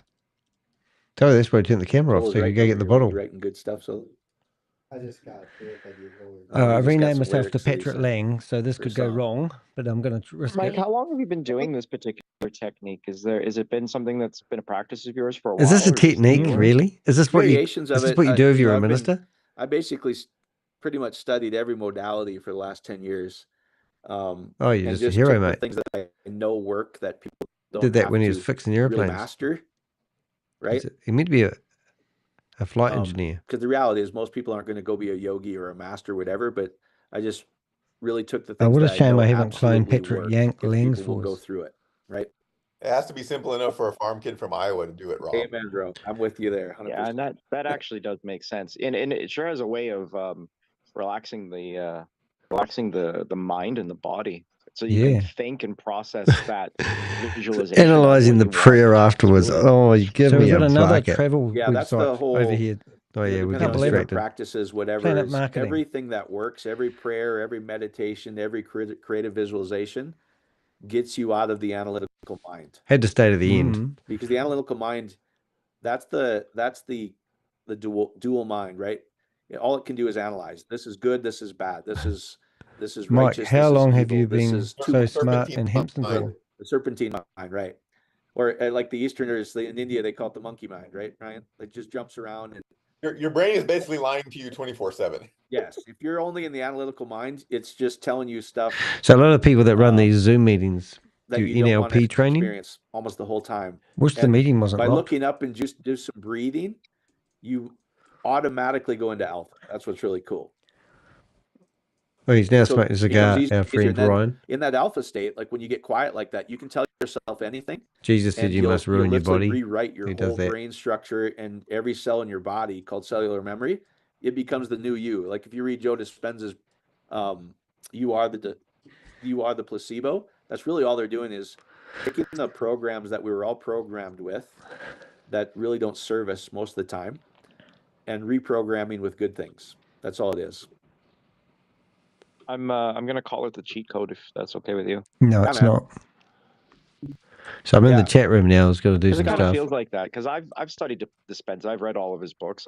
Tell her that's why I turned the camera off Joel's so you writing go over get the here. What are you bottle. writing good stuff. So I just got verified you you I've just got renamed some myself to lyrics that he Patrick said Lang, so this for a could go song. wrong, but I'm going to risk Mike, it. how long have you been doing this particular technique? Is it been something that's been a practice of yours for a while? Is this a or is this technique, newer? really? Is this what you Variations is of this it. what you do if You you're know, a minister? I basically pretty much studied every modality for the last 10 years. Oh, you're And just a just hero, took the mate. things that I know work that people don't Did that have when he was to fixing really airplanes. master, right? He meant to be a flight engineer. Because the reality is most people aren't going to go be a yogi or a master or whatever, but I just really took the things What a that I shame know I haven't cloned absolutely Patrick work if Lang's people will go voice. through it, right? It has to be simple enough for a farm kid from Iowa to do it, Rob. Amen, bro. I'm with you there, 100%. Yeah, and that actually does make sense. And it sure has a way of relaxing the relaxing the mind and the body, so you can think and process that visualization. Analyzing the prayer afterwards. really Oh, you give So me we've got a another bucket. travel Yeah, that's the website whole over here. Oh yeah, we depending get on the different distracted. practices, whatever. Planet Is marketing. everything that works, every prayer, every meditation, every creative visualization gets you out of the analytical mind. Had to stay to the end. Because the analytical mind, that's the dual mind, right? All it can do is analyze. This is good. This is bad. This is Mike, righteous. how this long is have evil. you This been is so smart serpentine in Hampton mind. for? the serpentine mind, right? Or like the Easterners in India, they call it the monkey mind, right, Ryan? It just jumps around. And Your brain is basically lying to you 24/7. yes, if you're only in the analytical mind, it's just telling you stuff So a lot of people that run these Zoom meetings that do you don't want to NLP training. experience almost the whole time. Wish the And meeting wasn't by locked. looking up and just do some breathing, you automatically go into alpha. That's what's really cool. Oh, he's now So smoking a it cigar, becomes our easier. friend And then Ryan. in that alpha state, like when you get quiet like that, you can tell yourself anything. Jesus said and you must ruin you'll your literally body. rewrite your Who does whole that? brain structure and every cell in your body, called cellular memory. It becomes the new you. Like if you read Joe Dispenza's you are the placebo, that's really all they're doing is taking the programs that we were all programmed with that really don't serve us most of the time and reprogramming with good things. That's all it is. I'm gonna call it the cheat code if that's okay with you. No, it's not. So I'm in the chat room now. I was going to do some It kind of stuff. feels like that because I've studied Dispenza. I've read all of his books.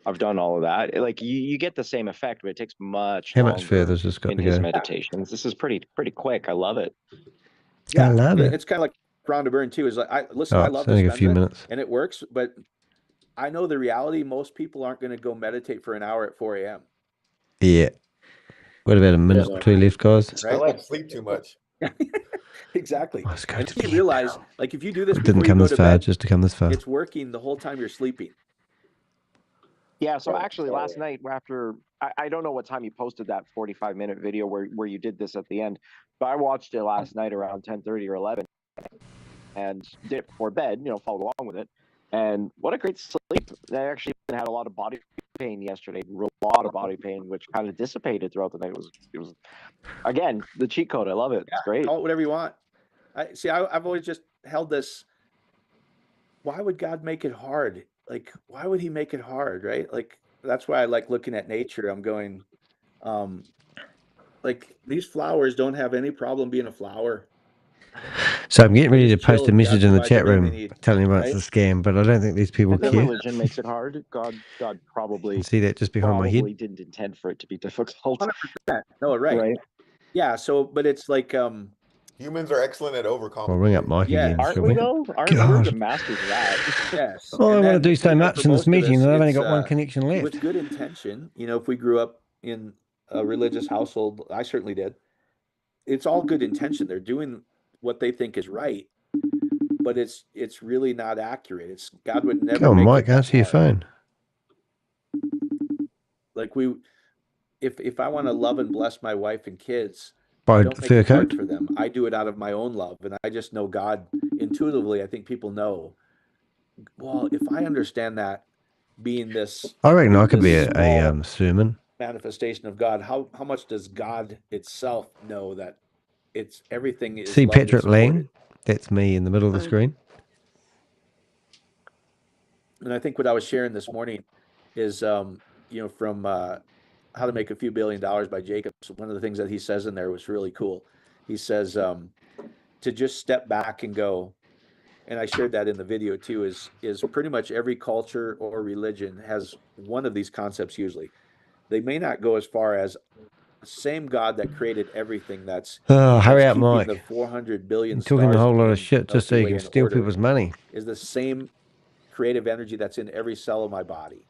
I've done all of that. Like you get the same effect, but it takes much How longer much further has this got in to his go? meditations. This is pretty quick. I love it. I love it. It's kind of like Brown to Burn too. Is like I Oh, love it's only a few Dispenza, minutes. and it works, but I know the reality. Most people aren't going to go meditate for an hour at 4 a.m. Yeah. What about a minute or two left, guys? I like sleep too much. Exactly. Let's go And to then you the realize, like, if you do this It before didn't you come go this to far, bed, just to come this far. it's working the whole time you're sleeping. Yeah. So actually, last night after I don't know what time you posted that 45-minute video where you did this at the end, but I watched it last night around 10:30 or 11, and did it before bed. Followed along with it, and what a great sleep! I actually had a lot of body pain yesterday, a lot of body pain, which kind of dissipated throughout the night. It was again the cheat code. I love it. It's great. Call it whatever you want. I've always just held this. Why would God make it hard? Like, why would he make it hard, right? Like, that's why I like looking at nature. I'm going, like, these flowers don't have any problem being a flower. So I'm getting ready to just chill post a and message God in the provides chat everything they room need, telling everyone right? it's a scam, but I don't think these people I think care. religion makes it hard. God probably See that just behind my head? didn't intend for it to be difficult. 100%. No, right. Yeah. So, but it's like, Humans are excellent at I'll overcompensating. ring up Mike again, Aren't shall we we? though? Aren't we God. the masters of that? yes. Oh, I And want to then, do so much for in this most of meeting, us, and I've only it's, got one connection left. with good intention, if we grew up in a religious household, I certainly did. It's all good intention. They're doing what they think is right, but it's really not accurate. God would never Go on, make Mike, it that answer your hard. phone. Like if I want to love and bless my wife and kids, By I don't make fur it hard coat? for them. I do it out of my own love, and I just know God intuitively. I think people know. Well, if I understand that being this, I reckon I could be this a small sermon. manifestation of God, how much does God itself know that everything is See loved and Patrick supported? Lang? That's me in the middle of the screen. And I think what I was sharing this morning is, from How to Make a Few $1 Billion by Jacobs. One of the things that he says in there was really cool. He says to just step back and go, and I shared that in the video too, is pretty much every culture or religion has one of these concepts usually. They may not go as far as the same God that created everything that's Hurry up, keeping Mike. the 400 billion You're talking a stars whole lot in of shit just so Milky you Way can in steal order, people's money. is the same creative energy that's in every cell of my body.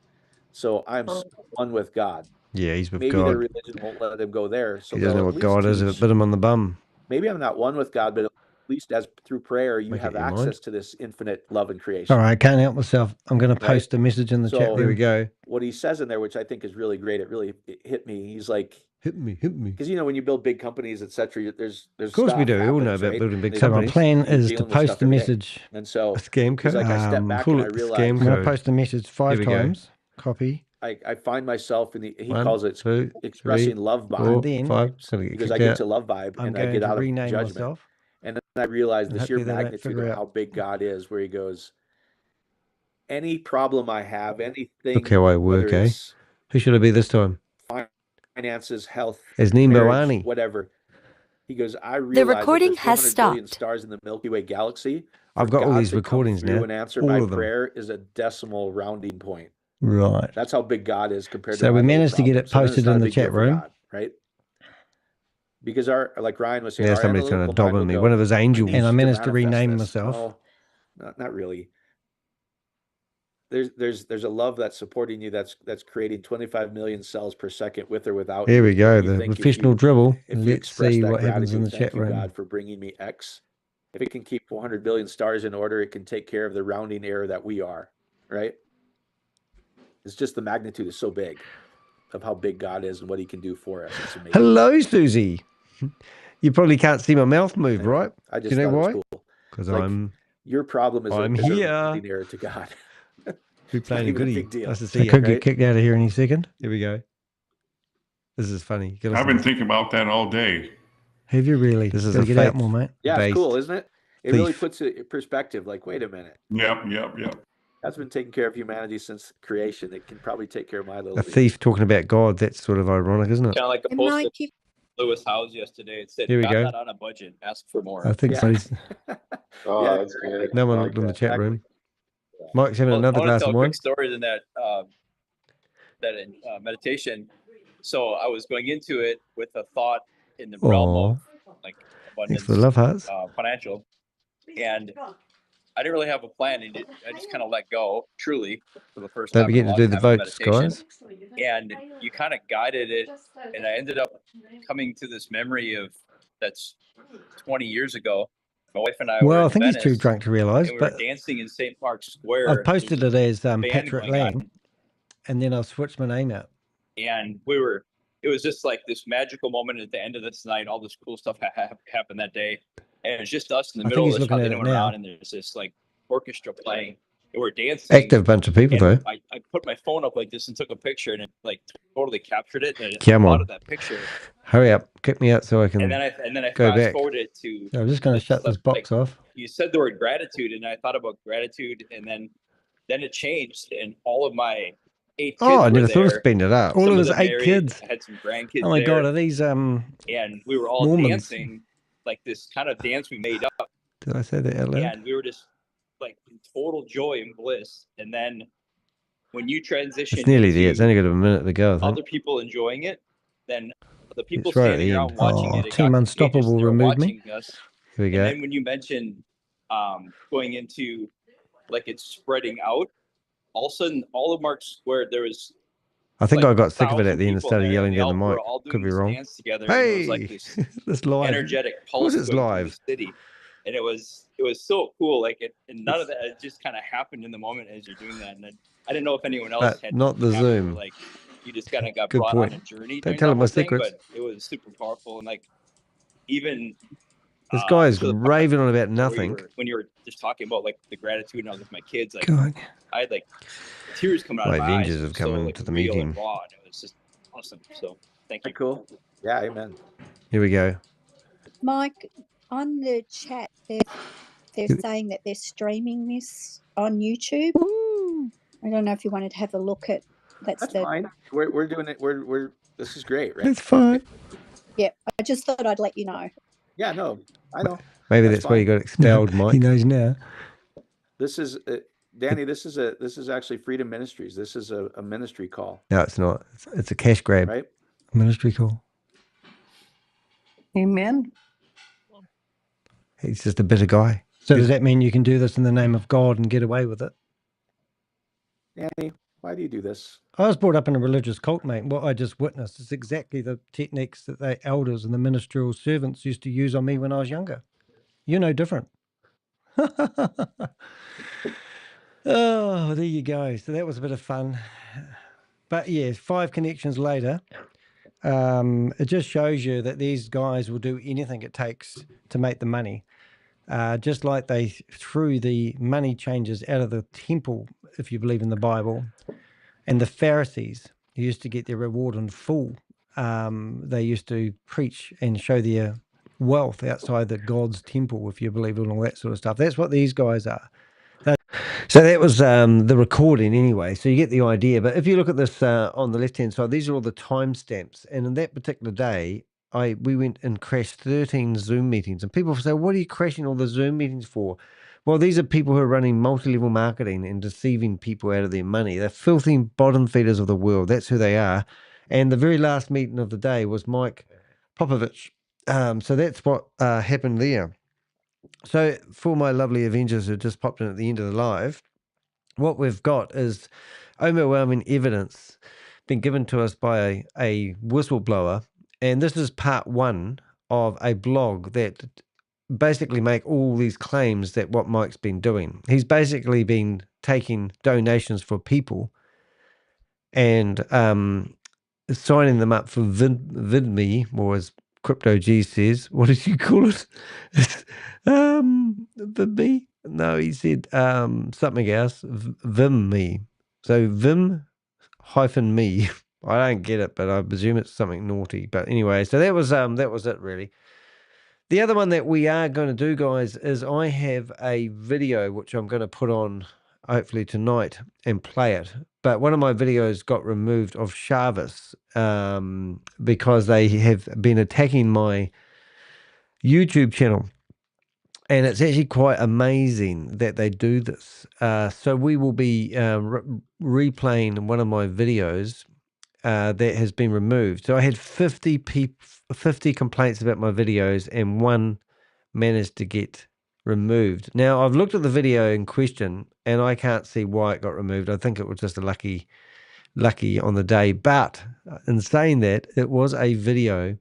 So I'm so one with God. Yeah, he's with Maybe their God. religion won't let them go there. So He doesn't know they'll at what least God is if it teach, bit him on the bum. maybe I'm not one with God, but at least as through prayer, you Make have up your mind. access to this infinite love and creation. All right, can't help myself. I'm going to Right? post a message in the chat So room. There we go. what he says in there, which I think is really great, it hit me. He's like, Hit me. because when you build big companies, etc., there's Of course we stuff do. We all know happens, about right? building big So my companies. plan You're is to dealing with post stuff a every day. message. And so A scam he's code? like, I step back Call and I it the realize scam I'm going to code. post a message Here 5 we go. times. Copy. I find myself in the, he 1, calls it 2, expressing 3, love 4, vibe. then 5. Gotta get Because I kicked get out. to love vibe I'm and I going get to out of rename judgment. myself. And then I realize And the sheer hopefully they don't magnitude figure of out. how big God is, where he goes, any problem I have, anything, Look how I work, whether eh? it's Who should I be this time? finances, health, As marriage, Nimboani. whatever. He goes, I realize that there's 400 billion stars in the Milky Way galaxy. I've got all these recordings now. And answer all my of them. prayer is a decimal rounding point. Right. That's how big God is compared to So my we little managed to get it problem. So then it's posted not in a the big deal chat for room. God, right? Because like Ryan was saying, Now our somebody's trying to analytical mind dob will me. go, One of his angels. "I And I need you managed to manifest rename this." myself. No, not really. There's a love that's supporting you, that's creating 25 million cells per second with or without Here you. we go. And you The think if professional you dribble. if you Let's express see that what happens in gratitude, the thank chat you room. God for bringing me X. If it can keep 400 billion stars in order, it can take care of the rounding error that we are, right? It's just the magnitude is so big of how big God is and what he can do for us. It's amazing. Hello, Susie. You probably can't see my mouth move, Anyway, right? I Do just you know thought why? it was cool. Because Like, your problem is I'm a here. rounding error to God. We're It's not playing a even a goodie. big deal. Nice to I see you. could right? get kicked out of here any second. Here we go. This is funny. You gotta I've listen been to thinking about that all day. Have you really? this. This is Gotta a get out more, mate. Yeah, it's cool, faith-based isn't it? It really thief. puts it in perspective. Like, wait a minute. Yep. That's been taking care of humanity since creation. It can probably take care of my little A dude. thief talking about God. That's sort of ironic, isn't it? Kind of like a post of Lewis Howes yesterday. It said, Here we "God's go. not on a budget. Ask for more." I think Yeah. somebody's. Oh, Yeah, that's good. No one I looked like in the that. chat exactly. room. Mike's having Well, another I want to glass tell of a wine. quick story in that meditation. So I was going into it with a thought in the realm Aw. of like Thanks for abundance, the love hearts. financial, and I didn't really have a plan. And I just kind of let go, truly, for the first Don't time in a forget to long do the time in votes, meditation. guys. And you kind of guided it, and I ended up coming to this memory of that's 20 years ago. My wife and I were Well, I in think he's too Venice, drunk to realise, and we were but dancing in St. Mark's Square. I've posted it as band Patrick going on. Lang, and then I've switched my name out. And it was just like this magical moment at the end of this night. All this cool stuff happened that day, and it's just us in the I middle think of he's this. looking They at it went now. around, and there's this like orchestra playing, and we're dancing. Active bunch of people, though. And I put my phone up like this and took a picture, and it like totally captured it. And Come I thought on. of that picture. Hurry up. Kick me out so I can And then I go fast back. forwarded it to. I'm just going to shut this box off. You said the word gratitude, and I thought about gratitude, and then it changed, and all of my 8 kids Oh, I were never thought of there. speeding it up. All Some of of his them 8 married. kids. I had some grandkids Oh my there, God, are these and we were all Mormons? dancing like this kind of dance we made up, Did I say that out loud? and we were just like in total joy and bliss. And then when you transition It's nearly there. into It's only got a minute to go, I think. other people enjoying it, then the people It's right at standing the around end. watching Oh, it got Team contagious. Unstoppable They were removed me. watching us. Here we And go. then when you mentioned going into like it's spreading out, all of a sudden, all of Mark's Square, there was I think like I got sick of it 1,000 at the end and people started there, yelling and down the they were mic. all Could doing be this wrong. dance together. And it was like Hey! this This live. energetic Of course pulse it's going through live. the city. And it was so cool. Like and none of that, it just kind of happened in the moment as you're doing that. And then, I didn't know if anyone else But had not the happened where, Zoom. like you just kind of got Good brought point. on a journey Don't during tell that him my whole thing, secrets. but it was super powerful. And like even This guy is to the part raving on about where nothing. when you were just talking about like the gratitude and I was with my kids, like God. I had like tears coming out My of my eyes. Avengers It have was come so like into the real meeting. and raw, and it was just awesome. So thank you. Cool. Yeah, amen. Here we go. Mike, on the chat, they're saying that they're streaming this on YouTube. Woo! I don't know if you wanted to have a look at That's fine. We're doing it. We're this is great, right? That's fine. Yeah, I just thought I'd let you know. Yeah, no, I know. Maybe that's why you got expelled, Mike. He knows now. This is Danny. This is actually Freedom Ministries. This is a ministry call, No, it's not. It's a cash grab. right? Ministry call. Amen. He's just a bitter guy. So does that mean you can do this in the name of God and get away with it? Danny, why do you do this? I was brought up in a religious cult, mate. What I just witnessed is exactly the techniques that the elders and the ministerial servants used to use on me when I was younger. You're no different. Oh, there you go. So that was a bit of fun. But yeah, 5 connections later, it just shows you that these guys will do anything it takes to make the money. Just like they threw the money changers out of the temple, if you believe in the Bible. And the Pharisees used to get their reward in full. They used to preach and show their wealth outside the God's temple, if you believe in all that sort of stuff. That's what these guys are. So that was the recording anyway. So you get the idea. But if you look at this on the left-hand side, these are all the timestamps. And in that particular day, we went and crashed 13 Zoom meetings. And people say, what are you crashing all the Zoom meetings for? Well, these are people who are running multi-level marketing and deceiving people out of their money. They're filthy bottom feeders of the world. That's who they are. And the very last meeting of the day was Mike Popovich. So that's what happened there. So for my lovely Avengers who just popped in at the end of the live, what we've got is overwhelming evidence being given to us by a whistleblower. And this is part one of a blog that basically make all these claims that what Mike's been doing. He's basically been taking donations for people and signing them up for VidMe, or as Crypto G says, what did you call it? VidMe? No, he said something else. VimMe. So Vim hyphen me. I don't get it, but I presume it's something naughty. But anyway, so that was it really. The other one that we are going to do, guys, is I have a video which I'm going to put on hopefully tonight and play it. But one of my videos got removed of Chavis because they have been attacking my YouTube channel. And it's actually quite amazing that they do this. So we will be replaying one of my videos that has been removed. So I had 50 complaints about my videos and one managed to get removed. Now, I've looked at the video in question and I can't see why it got removed. I think it was just a lucky on the day. But in saying that, it was a video.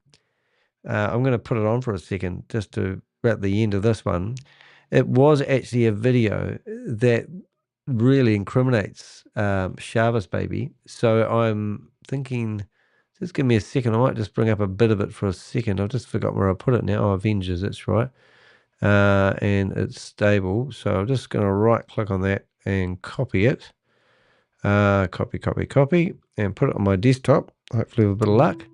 I'm going to put it on for a second just to at the end of this one. It was actually a video that really incriminates Chavis, baby. So I'm thinking, just give me a second. I might just bring up a bit of it for a second. I've just forgotten where I put it now. Oh, Avengers, that's right. And it's stable. So I'm just going to right click on that and copy it. Copy, and put it on my desktop, hopefully with a bit of luck.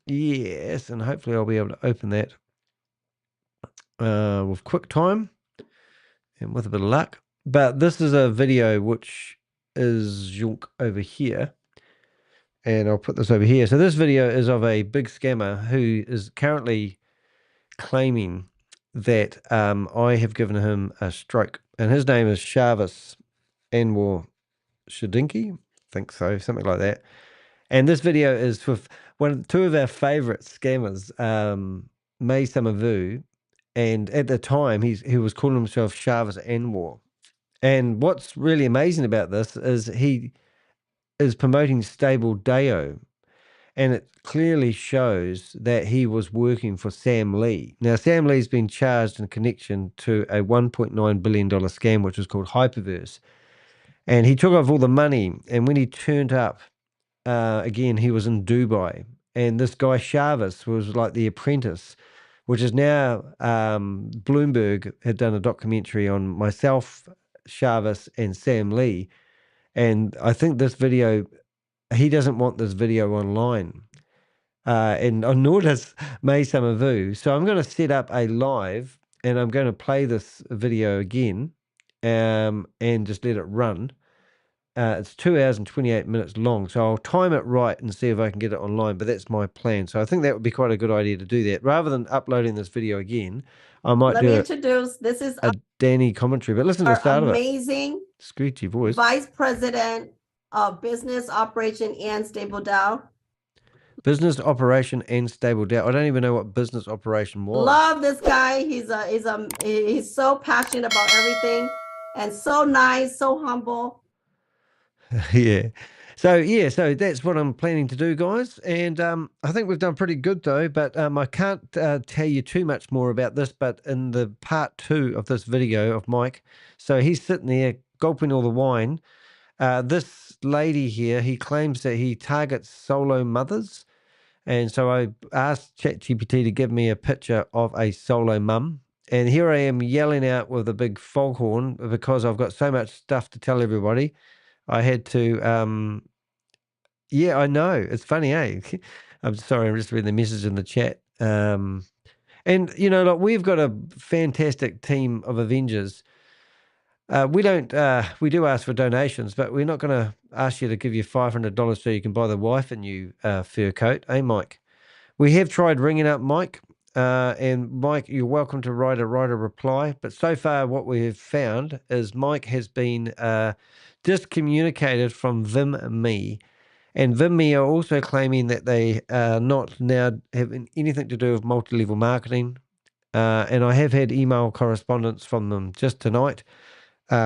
Yes, and hopefully I'll be able to open that with QuickTime and with a bit of luck. But this is a video which is Yonk over here. And I'll put this over here. So this video is of a big scammer who is currently claiming that I have given him a stroke. And his name is Chavis Anwar Shadinki. I think so, something like that. And this video is with two of our favorite scammers, May Samavu, and at the time he was calling himself Chavis Anwar. And what's really amazing about this is he is promoting Stable Deo, and it clearly shows that he was working for Sam Lee. Now, Sam Lee's been charged in connection to a $1.9 billion scam, which was called Hyperverse. And he took off all the money, and when he turned up, again, he was in Dubai. And this guy, Chavis, was like the apprentice, which is now Bloomberg had done a documentary on myself, Chavis, and Sam Lee. And I think this video, he doesn't want this video online. And nor does May Samavu. So I'm going to set up a live and I'm going to play this video again and just let it run. It's 2 hours and 28 minutes long, so I'll time it right and see if I can get it online, but that's my plan. So I think that would be quite a good idea to do that. Rather than uploading this video again, I might do introduce, this is a Danny commentary, but listen to the start of it. Amazing Screechy voice. Vice President of Business Operation and Stable Dow. Business operation and Stable Dow. I don't even know what business operation was. Love this guy. He's so passionate about everything and so nice, so humble. Yeah. So that's what I'm planning to do, guys. And I think we've done pretty good, though. But I can't tell you too much more about this. But in the part 2 of this video of Mike, so he's sitting there gulping all the wine. This lady here, he claims that he targets solo mothers. And so I asked ChatGPT to give me a picture of a solo mum. And here I am yelling out with a big foghorn because I've got so much stuff to tell everybody. I had to, yeah, I know. It's funny, eh? I'm sorry, I'm just reading the message in the chat. And, you know, like we've got a fantastic team of Avengers. We do ask for donations, but we're not going to ask you to give you $500 so you can buy the wife a new fur coat, eh, Mike? We have tried ringing up Mike, and Mike, you're welcome to write a reply. But so far, what we have found is Mike has been discommunicated from VidMe. And VidMe are also claiming that they are not now having anything to do with multi-level marketing. And I have had email correspondence from them just tonight,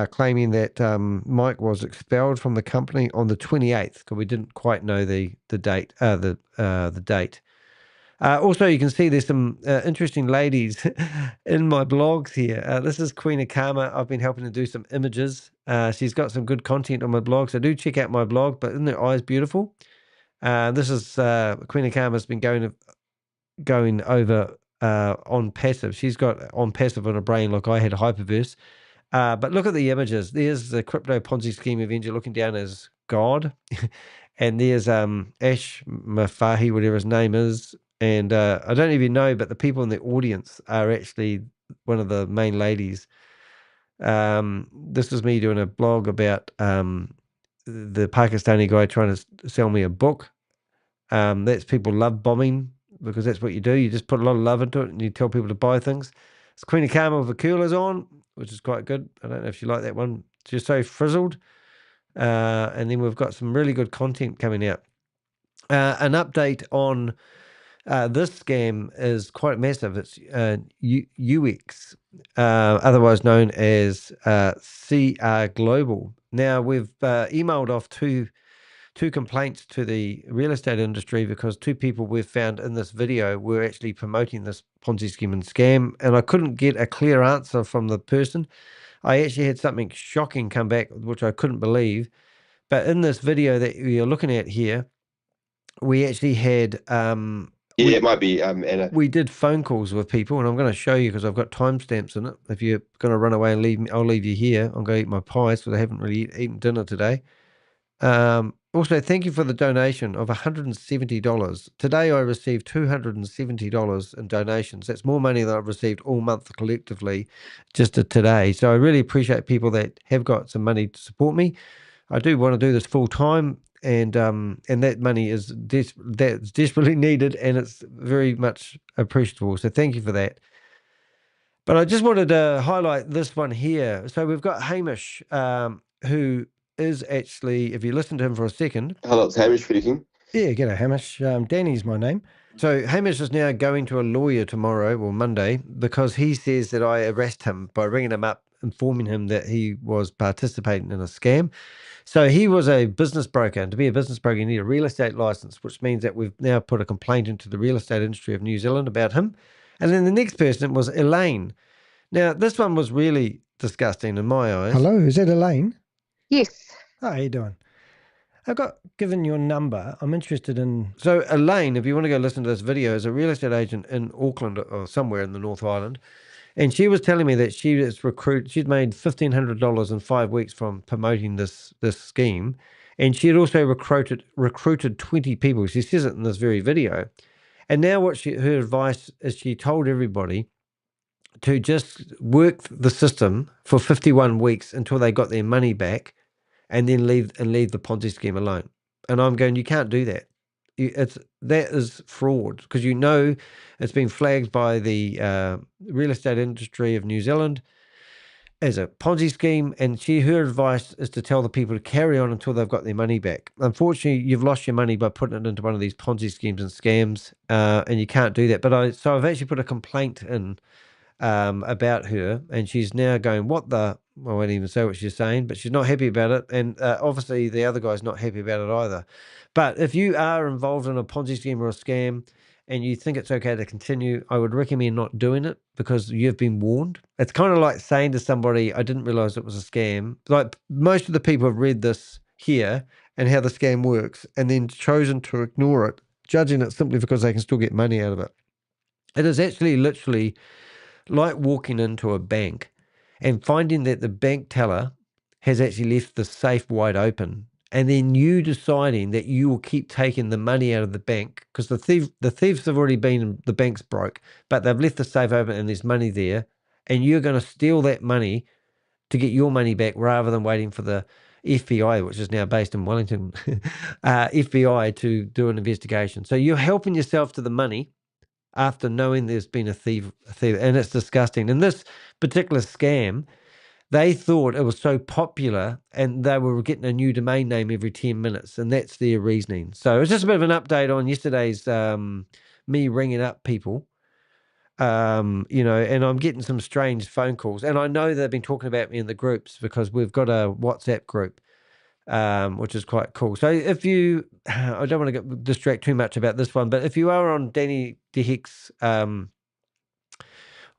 claiming that Mike was expelled from the company on the 28th, because we didn't quite know the date. The date. Also, you can see there's some interesting ladies in my blogs here. This is Queen Akama. I've been helping to do some images. She's got some good content on my blog, so do check out my blog. But isn't her eyes beautiful? This is Queen Akama's been going over on passive. She's got on passive on her brain like I had hyperverse. But look at the images. There's the Crypto Ponzi Scheme Avenger looking down as God. And there's Ash Mafahi, whatever his name is. And I don't even know, but the people in the audience are actually one of the main ladies. This is me doing a blog about the Pakistani guy trying to sell me a book. That's people love bombing, because that's what you do. You just put a lot of love into it and you tell people to buy things. It's Queen of Karma with the coolers on, which is quite good. I don't know if you like that one. Just so frizzled. And then we've got some really good content coming out. An update on this scam is quite massive. It's UX, otherwise known as CR Global. Now, we've emailed off two complaints to the real estate industry because two people we've found in this video were actually promoting this Ponzi scheme and scam, and I couldn't get a clear answer from the person. I actually had something shocking come back, which I couldn't believe. But in this video that you're looking at here, we actually had it might be Anna. We did phone calls with people, and I'm going to show you because I've got timestamps in it. If you're going to run away and leave me, I'll leave you here. I'm going to eat my pies because I haven't really eaten dinner today. Also, thank you for the donation of $170. Today, I received $270 in donations. That's more money than I've received all month collectively, just today. So I really appreciate people that have got some money to support me. I do want to do this full time, and that money is that's desperately needed, and it's very much appreciable. So thank you for that. But I just wanted to highlight this one here. So we've got Hamish, who is actually, if you listen to him for a second. Hello, it's Hamish speaking. Yeah, g'day Hamish. Danny's my name. So Hamish is now going to a lawyer tomorrow or Monday because he says that I harassed him by ringing him up, informing him that he was participating in a scam. So he was a business broker, and to be a business broker, you need a real estate license, which means that we've now put a complaint into the real estate industry of New Zealand about him. And then the next person was Elaine. Now, this one was really disgusting in my eyes. Hello, is that Elaine? Yes. How are you doing? I've got given your number. I'm interested in... So Elaine, if you want to go listen to this video, is a real estate agent in Auckland or somewhere in the North Island. And she was telling me that she'd made $1,500 in 5 weeks from promoting this scheme. And she had also recruited 20 people. She says it in this very video. And now her advice is she told everybody to just work the system for 51 weeks until they got their money back, and then leave the Ponzi scheme alone. And I'm going, you can't do that. That is fraud, because you know it's been flagged by the real estate industry of New Zealand as a Ponzi scheme, and her advice is to tell the people to carry on until they've got their money back. Unfortunately, you've lost your money by putting it into one of these Ponzi schemes and scams, and you can't do that. So I've actually put a complaint in about her, and she's now going, what the... I won't even say what she's saying, but she's not happy about it. And obviously the other guy's not happy about it either. But if you are involved in a Ponzi scheme or a scam and you think it's okay to continue, I would recommend not doing it because you've been warned. It's kind of like saying to somebody, I didn't realize it was a scam. Like most of the people have read this here and how the scam works and then chosen to ignore it, judging it simply because they can still get money out of it. It is actually literally like walking into a bank and finding that the bank teller has actually left the safe wide open, and then you deciding that you will keep taking the money out of the bank because the thieves have already been, the bank's broke, but they've left the safe open and there's money there, and you're going to steal that money to get your money back rather than waiting for the FBI, which is now based in Wellington, FBI to do an investigation. So you're helping yourself to the money after knowing there's been a thief, and it's disgusting. In this particular scam, they thought it was so popular and they were getting a new domain name every 10 minutes, and that's their reasoning. So it's just a bit of an update on yesterday's me ringing up people, you know, and I'm getting some strange phone calls. And I know they've been talking about me in the groups because we've got a WhatsApp group, which is quite cool. So if you, I don't want to distract too much about this one, but if you are on Danny de Hek's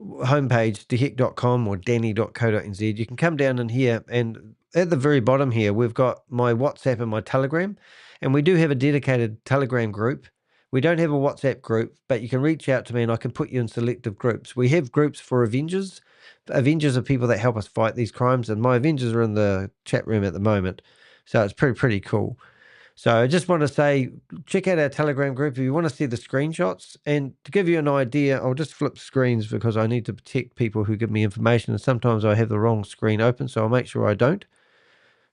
homepage, dehek.com or danny.co.nz, you can come down in here, and at the very bottom here, we've got my WhatsApp and my Telegram, and we do have a dedicated Telegram group. We don't have a WhatsApp group, but you can reach out to me and I can put you in selective groups. We have groups for Avengers. Avengers are people that help us fight these crimes, and my Avengers are in the chat room at the moment. So it's pretty cool. So I just want to say, check out our Telegram group if you want to see the screenshots. And to give you an idea, I'll just flip screens because I need to protect people who give me information. And sometimes I have the wrong screen open, so I'll make sure I don't.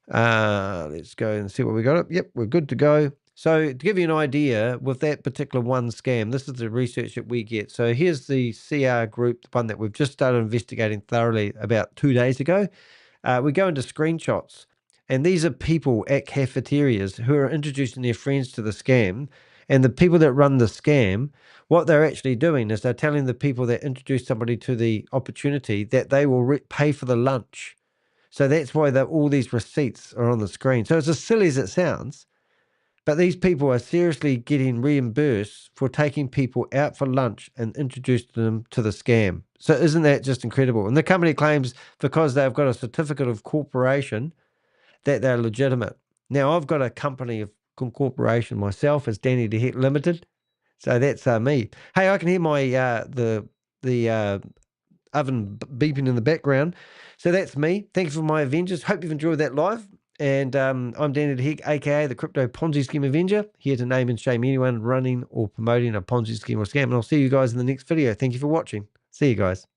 Let's go and see what we got up. Yep, we're good to go. So to give you an idea, with that particular one scam, this is the research that we get. So here's the CR group, the one that we've just started investigating thoroughly about 2 days ago. We go into screenshots, and these are people at cafeterias who are introducing their friends to the scam. And the people that run the scam, what they're actually doing is they're telling the people that introduce somebody to the opportunity that they will pay for the lunch. So that's why all these receipts are on the screen. So it's as silly as it sounds, but these people are seriously getting reimbursed for taking people out for lunch and introducing them to the scam. So isn't that just incredible? And the company claims because they've got a certificate of corporation that they're legitimate. Now, I've got a company of corporation myself as Danny de Hek Limited. So that's me. Hey, I can hear my the oven beeping in the background. So that's me. Thank you for my Avengers. Hope you've enjoyed that live. And I'm Danny de Hek, a.k.a. the Crypto Ponzi Scheme Avenger, here to name and shame anyone running or promoting a Ponzi scheme or scam. And I'll see you guys in the next video. Thank you for watching. See you guys.